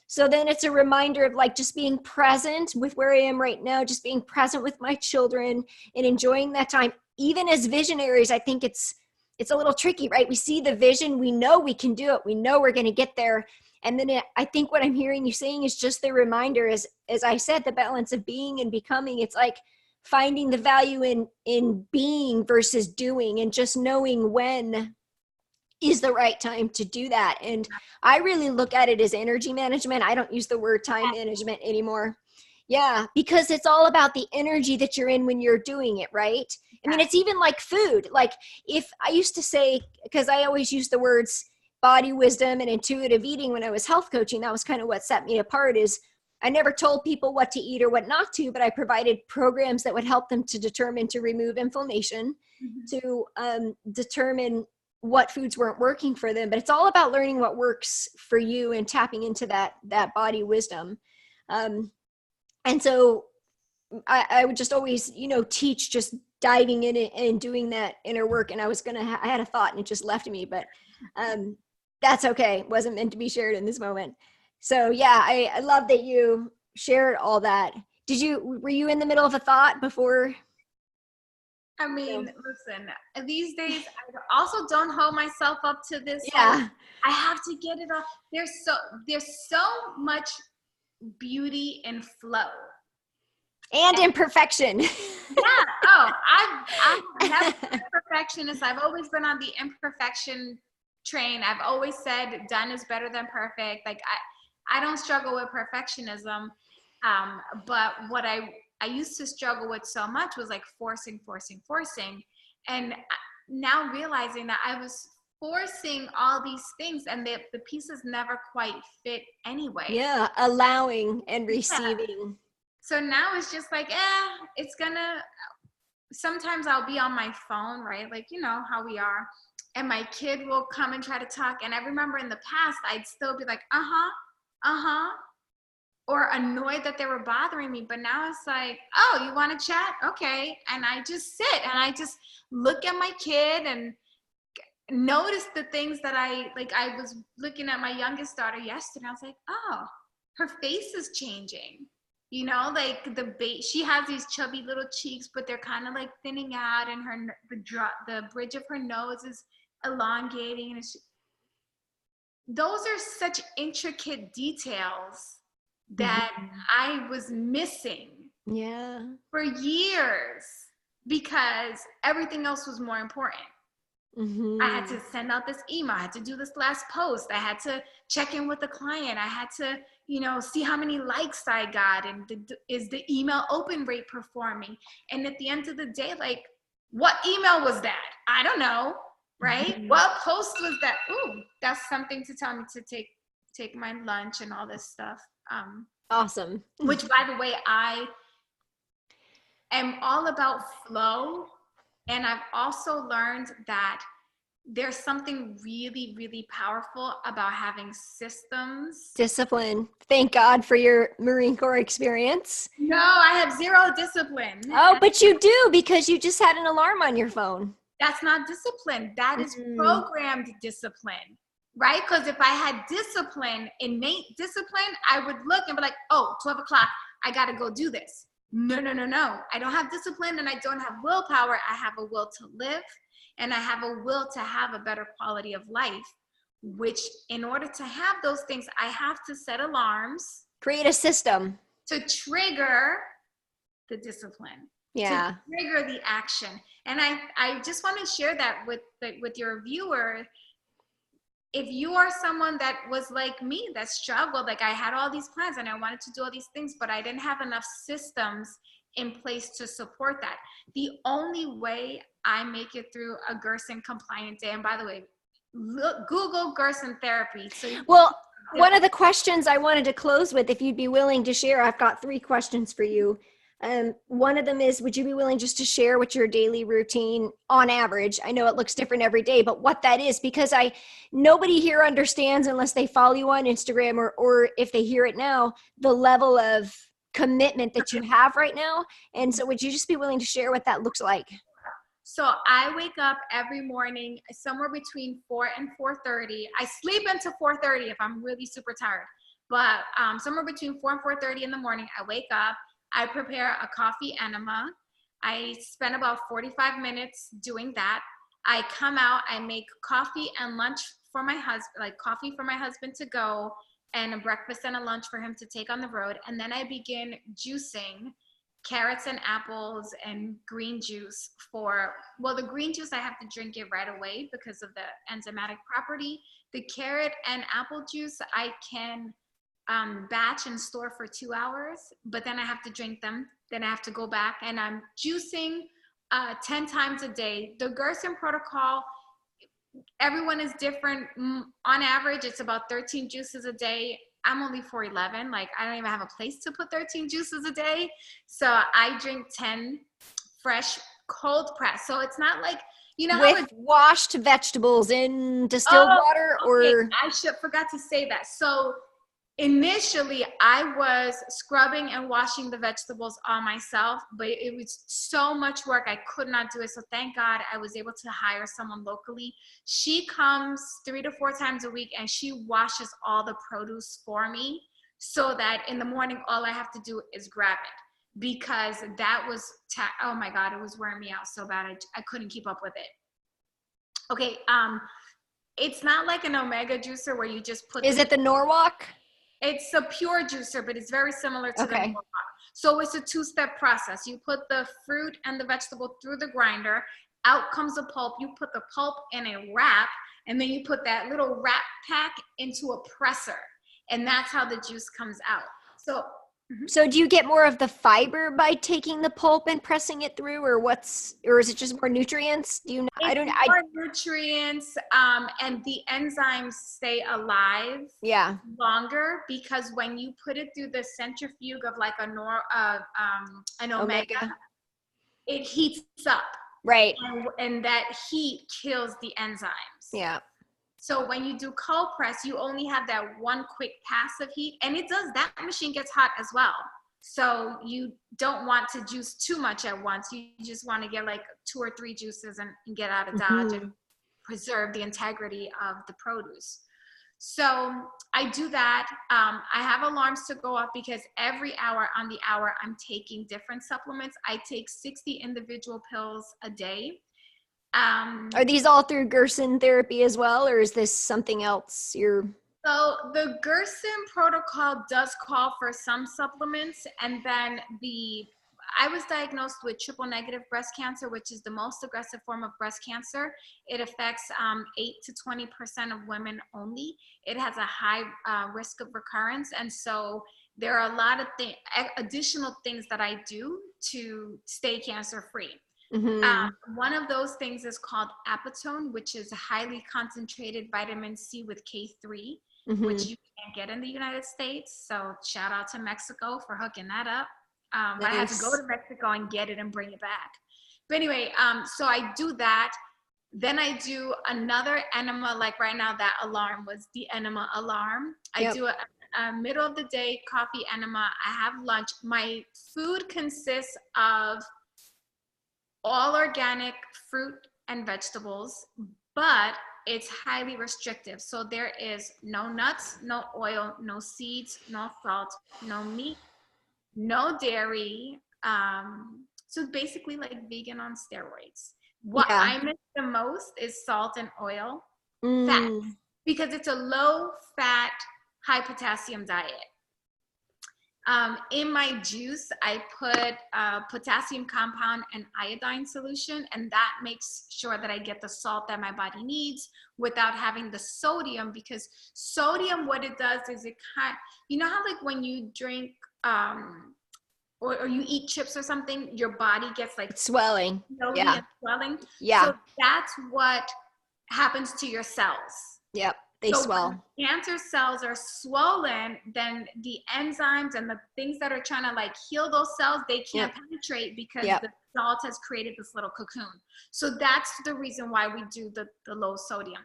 so then it's a reminder of like just being present with where I am right now, just being present with my children and enjoying that time. Even as visionaries, I think it's a little tricky, right? We see the vision, we know we can do it, we know we're going to get there. And then I think what I'm hearing you saying is just the reminder, as I said, the balance of being and becoming. It's like finding the value in being versus doing, and just knowing when is the right time to do that. And I really look at it as energy management. I don't use the word time management anymore. Yeah, because it's all about the energy that you're in when you're doing it, right? I mean, it's even like food. Like if I used to say, because I always use the words body wisdom and intuitive eating when I was health coaching, that was kind of what set me apart. Is I never told people what to eat or what not to, but I provided programs that would help them to remove inflammation, to determine what foods weren't working for them. But it's all about learning what works for you and tapping into that body wisdom. And so I would just always, you know, teach just diving in and doing that inner work. And I had a thought and it just left me, but that's okay. It wasn't meant to be shared in this moment. So yeah, I love that you shared all that. Were you in the middle of a thought before? I mean, listen, these days, I also don't hold myself up to this. Yeah. Like, I have to get it off. There's so much beauty in flow. And imperfection. Yeah. Oh, I've never been a perfectionist. I've always been on the imperfection train. I've always said done is better than perfect. Like I don't struggle with perfectionism. But what I used to struggle with so much was like forcing. And now realizing that I was forcing all these things and the pieces never quite fit anyway. Yeah, allowing and receiving. Yeah. So now it's just like, sometimes I'll be on my phone, right? Like, you know how we are. And my kid will come and try to talk. And I remember in the past, I'd still be like, or annoyed that they were bothering me. But now it's like, oh, you want to chat? Okay. And I just sit and I just look at my kid and notice the things that I was looking at my youngest daughter yesterday. I was like, oh, her face is changing. You know, like she has these chubby little cheeks, but they're kind of like thinning out, and the bridge of her nose is elongating. And those are such intricate details that I was missing for years because everything else was more important. I had to send out this email. I had to do this last post. I had to check in with the client. I had to, you know, see how many likes I got and is the email open rate performing? And at the end of the day, like, what email was that? I don't know, right? What post was that? Ooh, that's something to tell me to take my lunch and all this stuff. Awesome. Which, by the way, I am all about flow. And I've also learned that there's something really, really powerful about having systems. Discipline. Thank God for your Marine Corps experience. No, I have zero discipline. Oh, but you do, because you just had an alarm on your phone. That's not discipline. That is programmed discipline, right? Because if I had discipline, innate discipline, I would look and be like, oh, 12 o'clock, I got to go do this. No. I don't have discipline and I don't have willpower. I have a will to live and I have a will to have a better quality of life, which in order to have those things, I have to set alarms. Create a system. To trigger the discipline. Yeah. To trigger the action. And I just want to share that with your viewer. If you are someone that was like me, that struggled, like I had all these plans and I wanted to do all these things, but I didn't have enough systems in place to support that. The only way I make it through a Gerson compliant day, and by the way, Google Gerson therapy. So well, one of the questions I wanted to close with, if you'd be willing to share, I've got 3 questions for you. One of them is, would you be willing just to share what your daily routine on average? I know it looks different every day, but what that is, because nobody here understands unless they follow you on Instagram or if they hear it now, the level of commitment that you have right now. And so would you just be willing to share what that looks like? So I wake up every morning somewhere between 4 and 4:30. I sleep until 4:30 if I'm really super tired. But somewhere between 4 and 4:30 in the morning, I wake up. I prepare a coffee enema. I spend about 45 minutes doing that. I come out. I make coffee and lunch for my husband, like coffee for my husband to go, and a breakfast and a lunch for him to take on the road. And then I begin juicing carrots and apples and green juice the green juice I have to drink it right away because of the enzymatic property. The carrot and apple juice I can batch and store for 2 hours, but then I have to drink them. Then I have to go back, and I'm juicing 10 times a day. The Gerson protocol, everyone is different. On average, it's about 13 juices a day. I'm only 4'11". Like, I don't even have a place to put 13 juices a day. So I drink 10 fresh, cold press. So it's not like, with washed vegetables in distilled water, okay. or I forgot to say that. So initially I was scrubbing and washing the vegetables all myself, but it was so much work. I could not do it. So thank God I was able to hire someone locally. She comes 3 to 4 times a week and she washes all the produce for me so that in the morning, all I have to do is grab it, because that was, oh my God, it was wearing me out so bad. I couldn't keep up with it. Okay. It's not like an omega juicer where you just put. Is it the Norwalk? It's a pure juicer, but it's very similar to the Norwalk. So it's a 2-step process. You put the fruit and the vegetable through the grinder. Out comes the pulp. You put the pulp in a wrap, and then you put that little wrap pack into a presser, and that's how the juice comes out. So do you get more of the fiber by taking the pulp and pressing it through, or is it just more nutrients? Do you know? More nutrients, and the enzymes stay alive longer, because when you put it through the centrifuge of like an omega, it heats up. Right. And that heat kills the enzymes. Yeah. So when you do cold press, you only have that one quick pass of heat, and that machine gets hot as well. So you don't want to juice too much at once. You just want to get like 2 or 3 juices and get out of Dodge and preserve the integrity of the produce. So I do that. I have alarms to go off because every hour on the hour, I'm taking different supplements. I take 60 individual pills a day. Are these all through Gerson therapy as well, or is this something else? So the Gerson protocol does call for some supplements, and then I was diagnosed with triple negative breast cancer, which is the most aggressive form of breast cancer. It affects 8 to 20% of women only. It has a high risk of recurrence, and so there are a lot of additional things that I do to stay cancer free. One of those things is called Apatone, which is a highly concentrated vitamin C with K3, which you can't get in the United States. So shout out to Mexico for hooking that up. Nice. I had to go to Mexico and get it and bring it back. But anyway, so I do that. Then I do another enema. Like right now, that alarm was the enema alarm. I do a middle of the day coffee enema. I have lunch. My food consists of all organic fruit and vegetables, but it's highly restrictive. So there is no nuts, no oil, no seeds, no salt, no meat, no dairy. So basically like vegan on steroids. What I miss the most is salt and oil, fat, because it's a low fat, high potassium diet. In my juice, I put potassium compound and iodine solution, and that makes sure that I get the salt that my body needs without having the sodium, because sodium, what it does is you know how like when you drink or you eat chips or something, your body gets like swelling. And swelling. Yeah. So that's what happens to your cells. Yep. They So swell. when cancer cells are swollen, then the enzymes and the things that are trying to like heal those cells, they can't penetrate because the salt has created this little cocoon. So that's the reason why we do the low sodium.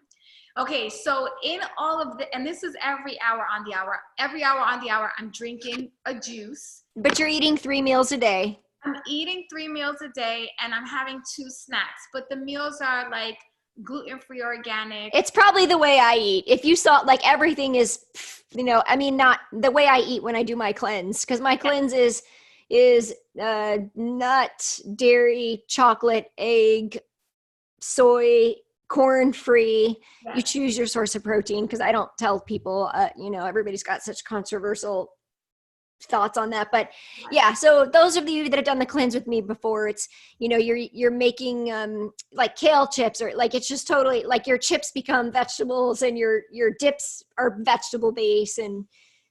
Okay, so in all of the, and this is every hour on the hour, I'm drinking a juice. But you're eating 3 meals a day. I'm eating 3 meals a day and I'm having 2 snacks, but the meals are like gluten-free, organic. It's probably the way I eat. If you saw, like, everything is, you know, I mean, not the way I eat when I do my cleanse, because my cleanse is nut, dairy, chocolate, egg, soy, corn-free. You choose your source of protein, because I don't tell people, you know, everybody's got such controversial thoughts on that, but yeah, so those of you that have done the cleanse with me before, it's, you know, you're making like kale chips, or like, it's just totally like your chips become vegetables and your dips are vegetable based. And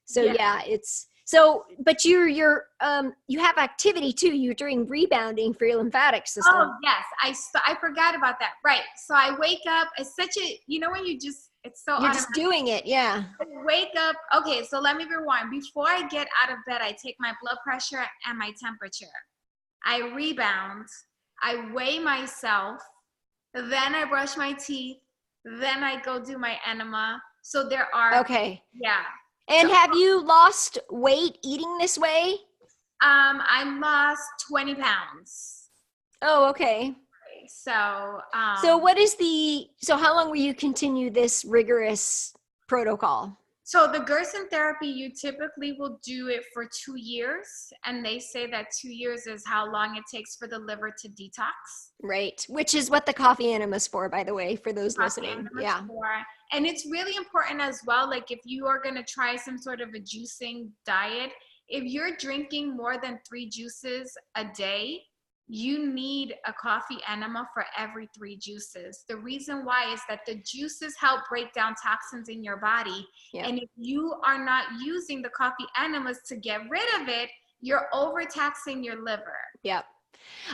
so yeah, it's so, but you have activity too. You're doing rebounding for your lymphatic system. Oh yes, I forgot about that. Right, so I wake up, it's such a, you know, when you just, it's so you're automatic. just doing it. Yeah. I wake up. Okay, so let me rewind. Before I get out of bed, I take my blood pressure and my temperature. I rebound. I weigh myself. Then I brush my teeth. Then I go do my enema. So there are. Okay. Yeah. And so, have you lost weight eating this way? I lost 20 pounds. Oh, okay. So, so what is so how long will you continue this rigorous protocol? So the Gerson therapy, you typically will do it for 2 years. And they say that 2 years is how long it takes for the liver to detox. Right. Which is what the coffee enema is for, by the way, for those listening. Yeah. And it's really important as well. Like if you are going to try some sort of a juicing diet, if you're drinking more than 3 juices a day, you need a coffee enema for every 3 juices. The reason why is that the juices help break down toxins in your body. Yep. And if you are not using the coffee enemas to get rid of it, you're overtaxing your liver. Yep.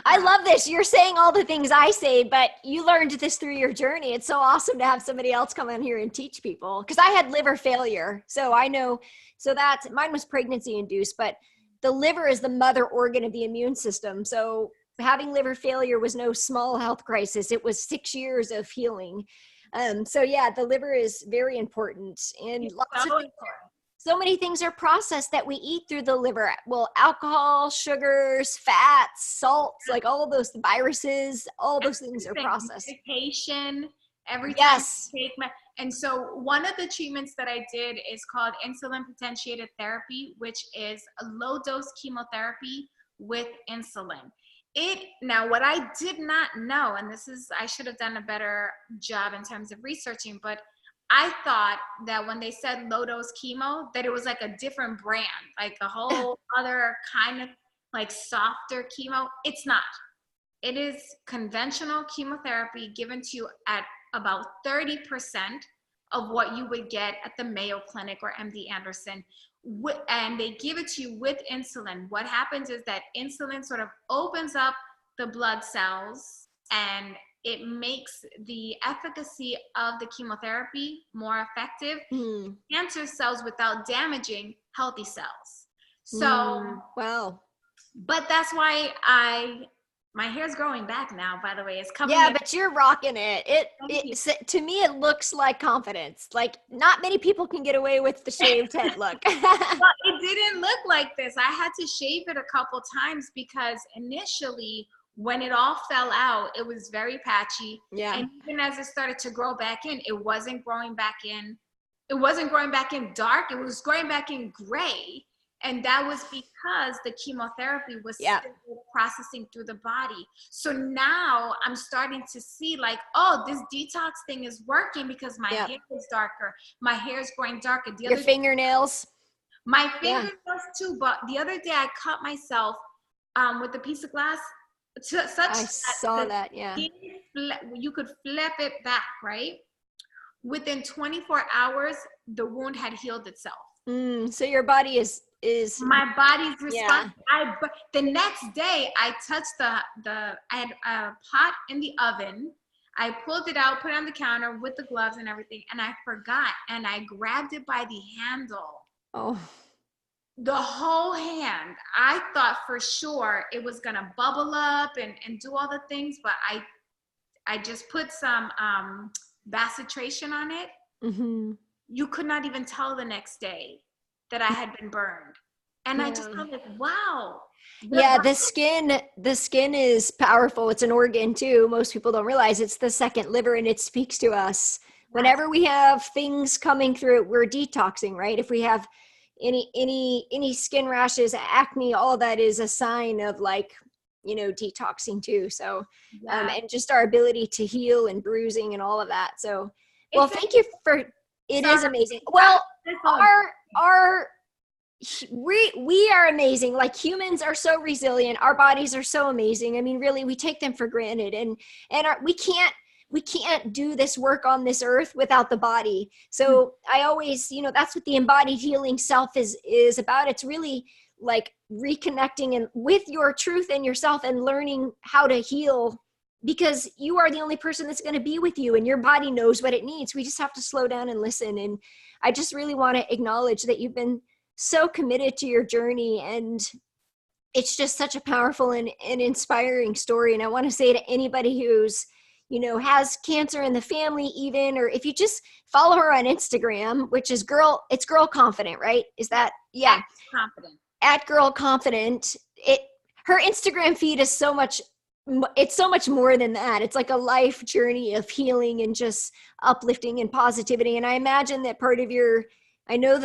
I love this. You're saying all the things I say, but you learned this through your journey. It's so awesome to have somebody else come in here and teach people. Because I had liver failure. So I know, so that's, mine was pregnancy induced, but the liver is the mother organ of the immune system. So having liver failure was no small health crisis. It was 6 years of healing. So yeah, the liver is very important. And so many things are processed that we eat through the liver. Well, alcohol, sugars, fats, salts, like all of those viruses, all those things are processed. Medication, everything. Yes. And so one of the treatments that I did is called insulin potentiated therapy, which is a low dose chemotherapy with insulin. Now what I did not know, and this is, I should have done a better job in terms of researching, but I thought that when they said low dose chemo, that it was like a different brand, like a whole other kind of like softer chemo. It's not. It is conventional chemotherapy given to you at about 30% of what you would get at the Mayo Clinic or MD Anderson. And they give it to you with insulin. What happens is that insulin sort of opens up the blood cells and it makes the efficacy of the chemotherapy more effective in cancer cells without damaging healthy cells. So, wow. But that's why my hair's growing back now, by the way. It's coming. Yeah, but you're rocking it. To me, it looks like confidence. Like not many people can get away with the shaved head look. Well, it didn't look like this. I had to shave it a couple times because initially when it all fell out, it was very patchy. Yeah. And even as it started to grow back in, it wasn't growing back in. It wasn't growing back in dark. It was growing back in gray. And that was because the chemotherapy was still processing through the body. So now I'm starting to see like, oh, this detox thing is working because my hair is darker. My hair is growing darker. Your fingernails? My fingernails too. But the other day I cut myself with a piece of glass. I saw that, yeah. You could flip it back, right? Within 24 hours, the wound had healed itself. So your body is my body's response. The next day I touched I had a pot in the oven. I pulled it out, put it on the counter with the gloves and everything, and I forgot, and I grabbed it by the handle. Oh. The whole hand. I thought for sure it was gonna bubble up and do all the things, but I just put some bacitration on it. Mm-hmm. You could not even tell the next day that I had been burned. And I just Yeah. thought, like, wow. Yeah, the skin is powerful. It's an organ too. Most people don't realize it's the second liver, and it speaks to us. Yes. Whenever we have things coming through, we're detoxing, right? If we have any skin rashes, acne, all that is a sign of, like, detoxing too. So Yeah. and just our ability to heal and bruising and all of that. So, well, It's thank you for, it sorry. is amazing. Well, This all- our we are amazing. Like, humans are so resilient. Our bodies are so amazing. I mean, really, we take them for granted, and we can't do this work on this earth without the body. So I always, that's what the embodied healing self is about. It's really like reconnecting and with your truth and yourself, and learning how to heal, because you are the only person that's going to be with you, and your body knows what it needs. We just have to slow down and listen. And I just really want to acknowledge that you've been so committed to your journey, and it's just such a powerful and inspiring story. And I want to say to anybody who's has cancer in the family, even, or if you just follow her on Instagram, which is it's Girl Confident, right? Is that? Yeah. Confident. At Girl Confident. Her Instagram feed is it's so much more than that. It's like a life journey of healing and just uplifting and positivity. And I imagine that I know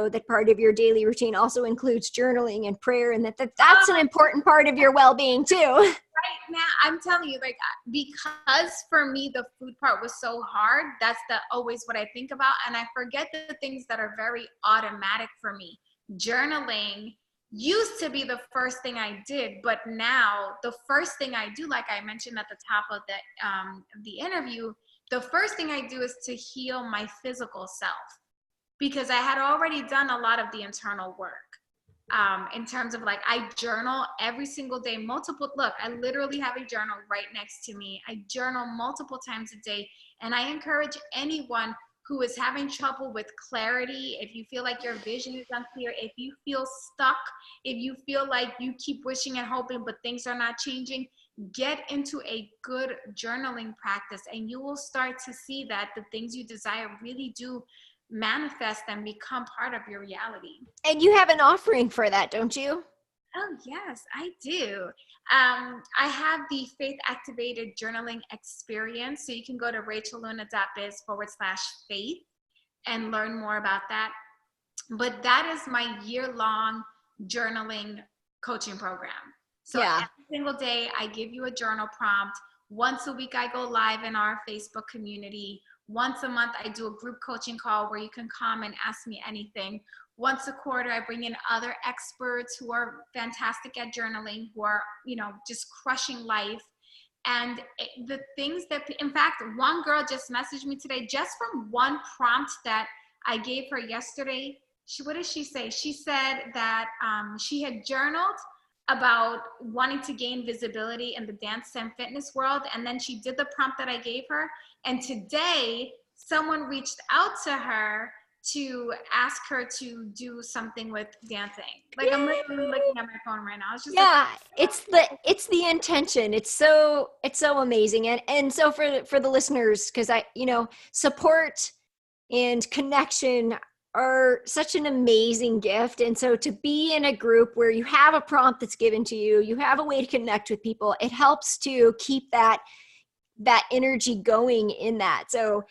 that part of your daily routine also includes journaling and prayer, and that's an important part of your well-being too. Right now, I'm telling you, like, because for me, the food part was so hard, that's always what I think about. And I forget the things that are very automatic for me. Journaling used to be the first thing I did, but now the first thing I do, like I mentioned at the top of the interview, the first thing I do is to heal my physical self, because I had already done a lot of the internal work. In terms of, like, I journal every single day, I literally have a journal right next to me. I journal multiple times a day, and I encourage anyone who is having trouble with clarity, if you feel like your vision is unclear, if you feel stuck, if you feel like you keep wishing and hoping, but things are not changing, get into a good journaling practice, and you will start to see that the things you desire really do manifest and become part of your reality. And you have an offering for that, don't you? Oh, yes, I do. I have the faith activated journaling experience. So you can go to rachelluna.biz/faith and learn more about that. But that is my year-long journaling coaching program. So every single day I give you a journal prompt. Once a week I go live in our Facebook community. Once a month, I do a group coaching call where you can come and ask me anything. Once a quarter, I bring in other experts who are fantastic at journaling, who are, just crushing life. And the things that, in fact, one girl just messaged me today, just from one prompt that I gave her yesterday. What did she say? She said that she had journaled about wanting to gain visibility in the dance and fitness world. And then she did the prompt that I gave her. And today, someone reached out to her to ask her to do something with dancing. Like, I'm literally looking at my phone right now. It's just it's the intention. It's so amazing. And so for the listeners, because support and connection are such an amazing gift. And so to be in a group where you have a prompt that's given to you, you have a way to connect with people, it helps to keep that energy going in that. So,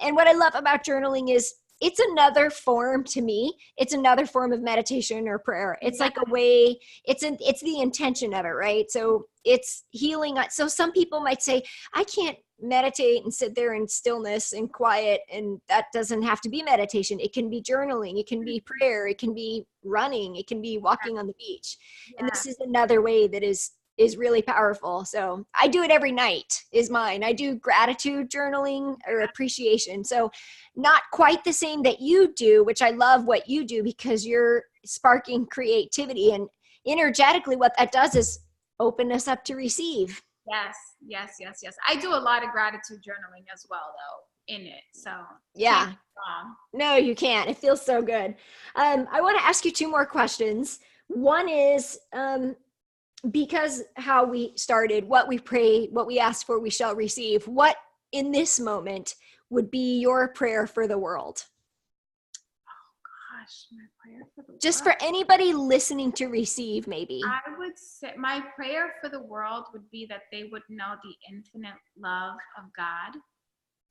and what I love about journaling is it's another form, to me, it's another form of meditation or prayer. It's like a way, it's the intention of it, right? So it's healing. So some people might say, I can't meditate and sit there in stillness and quiet, and that doesn't have to be meditation. It can be journaling, it can be prayer, it can be running, it can be walking on the beach. And this is another way that is really powerful. So I do it every night is mine. I do gratitude journaling or appreciation. So not quite the same that you do, which I love what you do, because you're sparking creativity, and energetically what that does is open us up to receive. Yes, yes, yes, yes. I do a lot of gratitude journaling as well, though, in it. So Yeah. can't go wrong. No, you can't. It feels so good. I want to ask you two more questions. One is, because how we started, what we pray, what we ask for, we shall receive. What in this moment would be your prayer for the world? Gosh, my prayer for the Just world. for anybody listening to receive, maybe. I would say my prayer for the world would be that they would know the infinite love of God,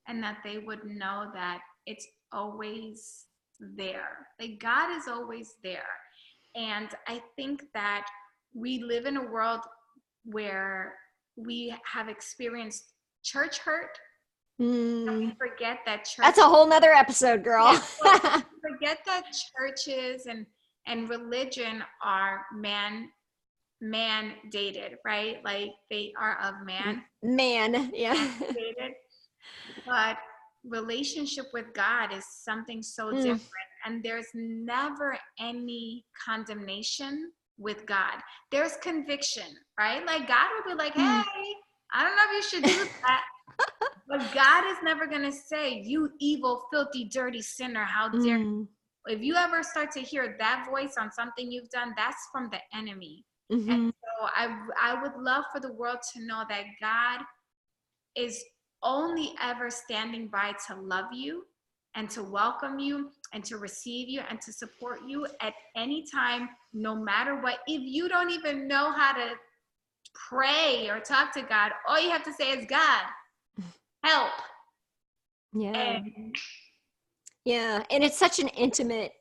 and that they would know that it's always there. Like God is always there. And I think that we live in a world where we have experienced church hurt. And we forget that That's a church, whole nother episode, girl. yeah, well, we forget that churches and religion are mandated, right? Like they are of man, Man, yeah. mandated. But relationship with God is something so different. And there's never any condemnation with God. There's conviction, right? Like God will be like, hey, I don't know if you should do that. But God is never going to say, you evil, filthy, dirty sinner, how dare you. If you ever start to hear that voice on something you've done, that's from the enemy. And so I would love for the world to know that God is only ever standing by to love you and to welcome you and to receive you and to support you at any time, no matter what. If you don't even know how to pray or talk to God, all you have to say is, God, help. Yeah. And Yeah. And it's such an intimate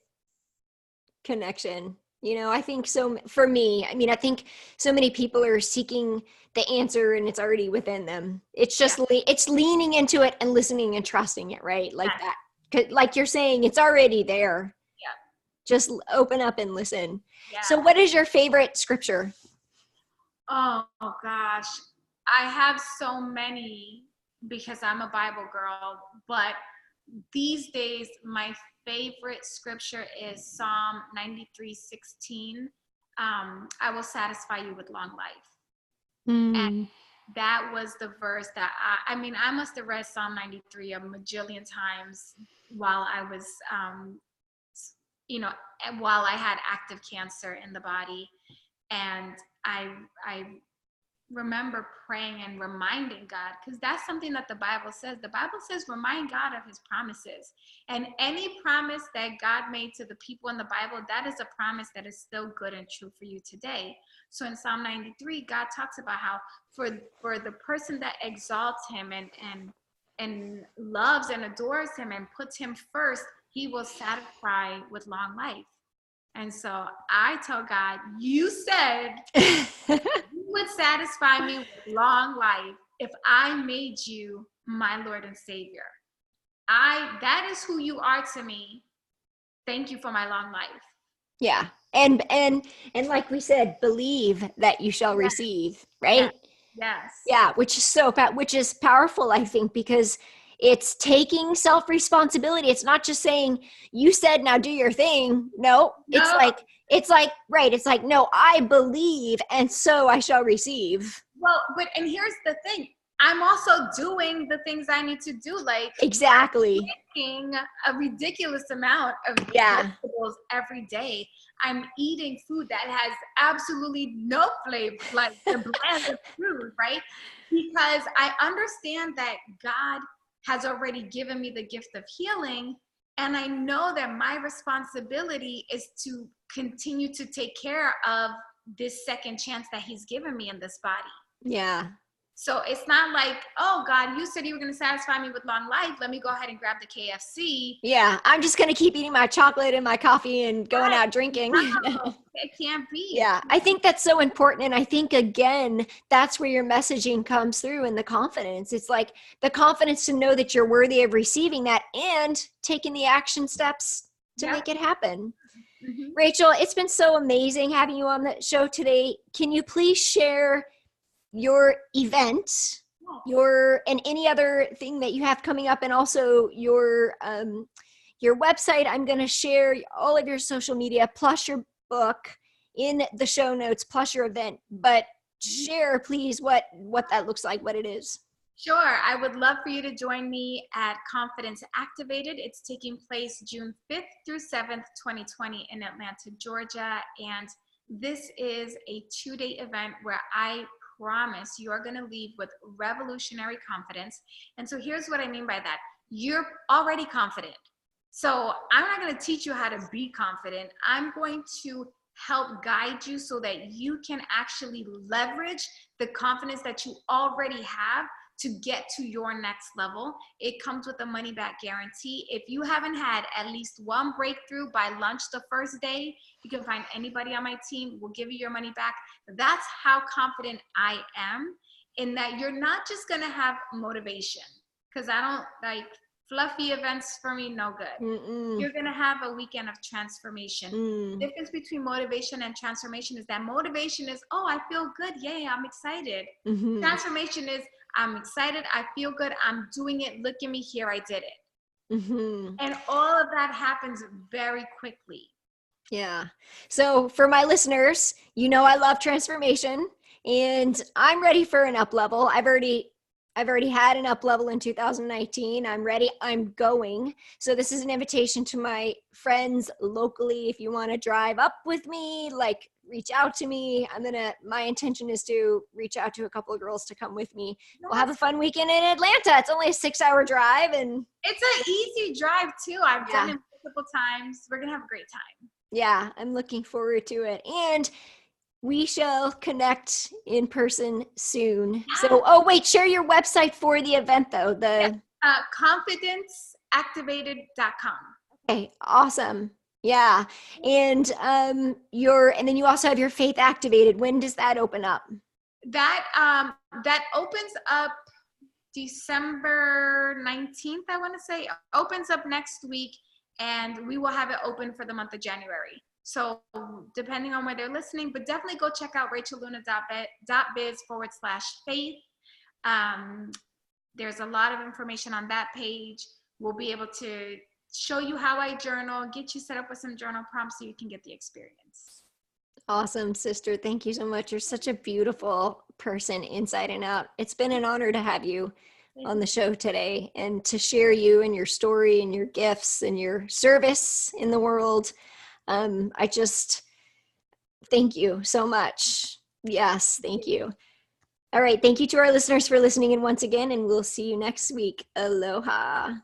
connection. I think so for me, I think so many people are seeking the answer and it's already within them. It's just, it's leaning into it and listening and trusting it, right? Like that. Like you're saying, it's already there. Yeah. Just open up and listen. Yeah. So what is your favorite scripture? Oh gosh, I have so many because I'm a Bible girl, but these days my favorite scripture is Psalm 93:16. I will satisfy you with long life. And that was the verse that I must have read Psalm 93 a majillion times while I was, while I had active cancer in the body. And I remember praying and reminding God, because that's something that the Bible says. The Bible says, remind God of his promises. And any promise that God made to the people in the Bible, that is a promise that is still good and true for you today. So in Psalm 93, God talks about how for the person that exalts him and loves and adores him and puts him first, he will satisfy with long life. And so I tell God, you said you would satisfy me with long life if I made you my Lord and Savior. That is who you are to me. Thank you for my long life. Yeah. And like we said, believe that you shall receive, right? Yes. Yeah, which is powerful, I think, because it's taking self-responsibility. It's not just saying, you said, now do your thing. No, it's like, right. It's like, no, I believe, and so I shall receive. Well, and here's the thing. I'm also doing the things I need to do. Like exactly. I'm making a ridiculous amount of vegetables every day. I'm eating food that has absolutely no flavor, like the bland food, right? Because I understand that God has already given me the gift of healing. And I know that my responsibility is to continue to take care of this second chance that he's given me in this body. Yeah. So it's not like, oh God, you said you were going to satisfy me with long life. Let me go ahead and grab the KFC. Yeah. I'm just going to keep eating my chocolate and my coffee and going out drinking. No, it can't be. Yeah. I think that's so important. And I think, again, that's where your messaging comes through, and the confidence. It's like the confidence to know that you're worthy of receiving that and taking the action steps to make it happen. Mm-hmm. Rachel, it's been so amazing having you on the show today. Can you please share your event, and any other thing that you have coming up, and also your website? I'm going to share all of your social media plus your book in the show notes plus your event. But share, please, what that looks like, what it is. Sure. I would love for you to join me at Confidence Activated. It's taking place June 5th through 7th, 2020 in Atlanta, Georgia. And this is a 2-day event where I promise you are going to leave with revolutionary confidence. And so here's what I mean by that. You're already confident. So I'm not going to teach you how to be confident. I'm going to help guide you so that you can actually leverage the confidence that you already have to get to your next level. It comes with a money back guarantee. If you haven't had at least one breakthrough by lunch the first day, you can find anybody on my team. We'll give you your money back. That's how confident I am in that you're not just gonna have motivation, because I don't like fluffy events for me, no good. You're gonna have a weekend of transformation. The difference between motivation and transformation is that motivation is, oh, I feel good, yay, I'm excited. Transformation is, I'm excited, I feel good, I'm doing it, look at me, here, I did it. And all of that happens very quickly. Yeah. So for my listeners, I love transformation, and I'm ready for an up level. I've already had an up level in 2019. I'm ready. I'm going. So this is an invitation to my friends locally. If you want to drive up with me, like, reach out to me. My intention is to reach out to a couple of girls to come with me. We'll have a fun weekend in Atlanta. It's only a 6-hour drive, and it's an easy drive too. I've done it multiple times. We're going to have a great time. Yeah, I'm looking forward to it. And we shall connect in person soon. So, wait, share your website for the event though. Confidenceactivated.com. Okay, awesome. Yeah. And then you also have your Faith Activated. When does that open up? That opens up December 19th, I want to say. Opens up next week, and we will have it open for the month of January. So depending on where they're listening, but definitely go check out rachelluna.biz/faith. There's a lot of information on that page. We'll be able to show you how I journal, get you set up with some journal prompts so you can get the experience. Awesome, sister. Thank you so much. You're such a beautiful person inside and out. It's been an honor to have you on the show today and to share you and your story and your gifts and your service in the world. I just thank you so much. Yes, thank you. All right. Thank you to our listeners for listening in once again, and we'll see you next week. Aloha.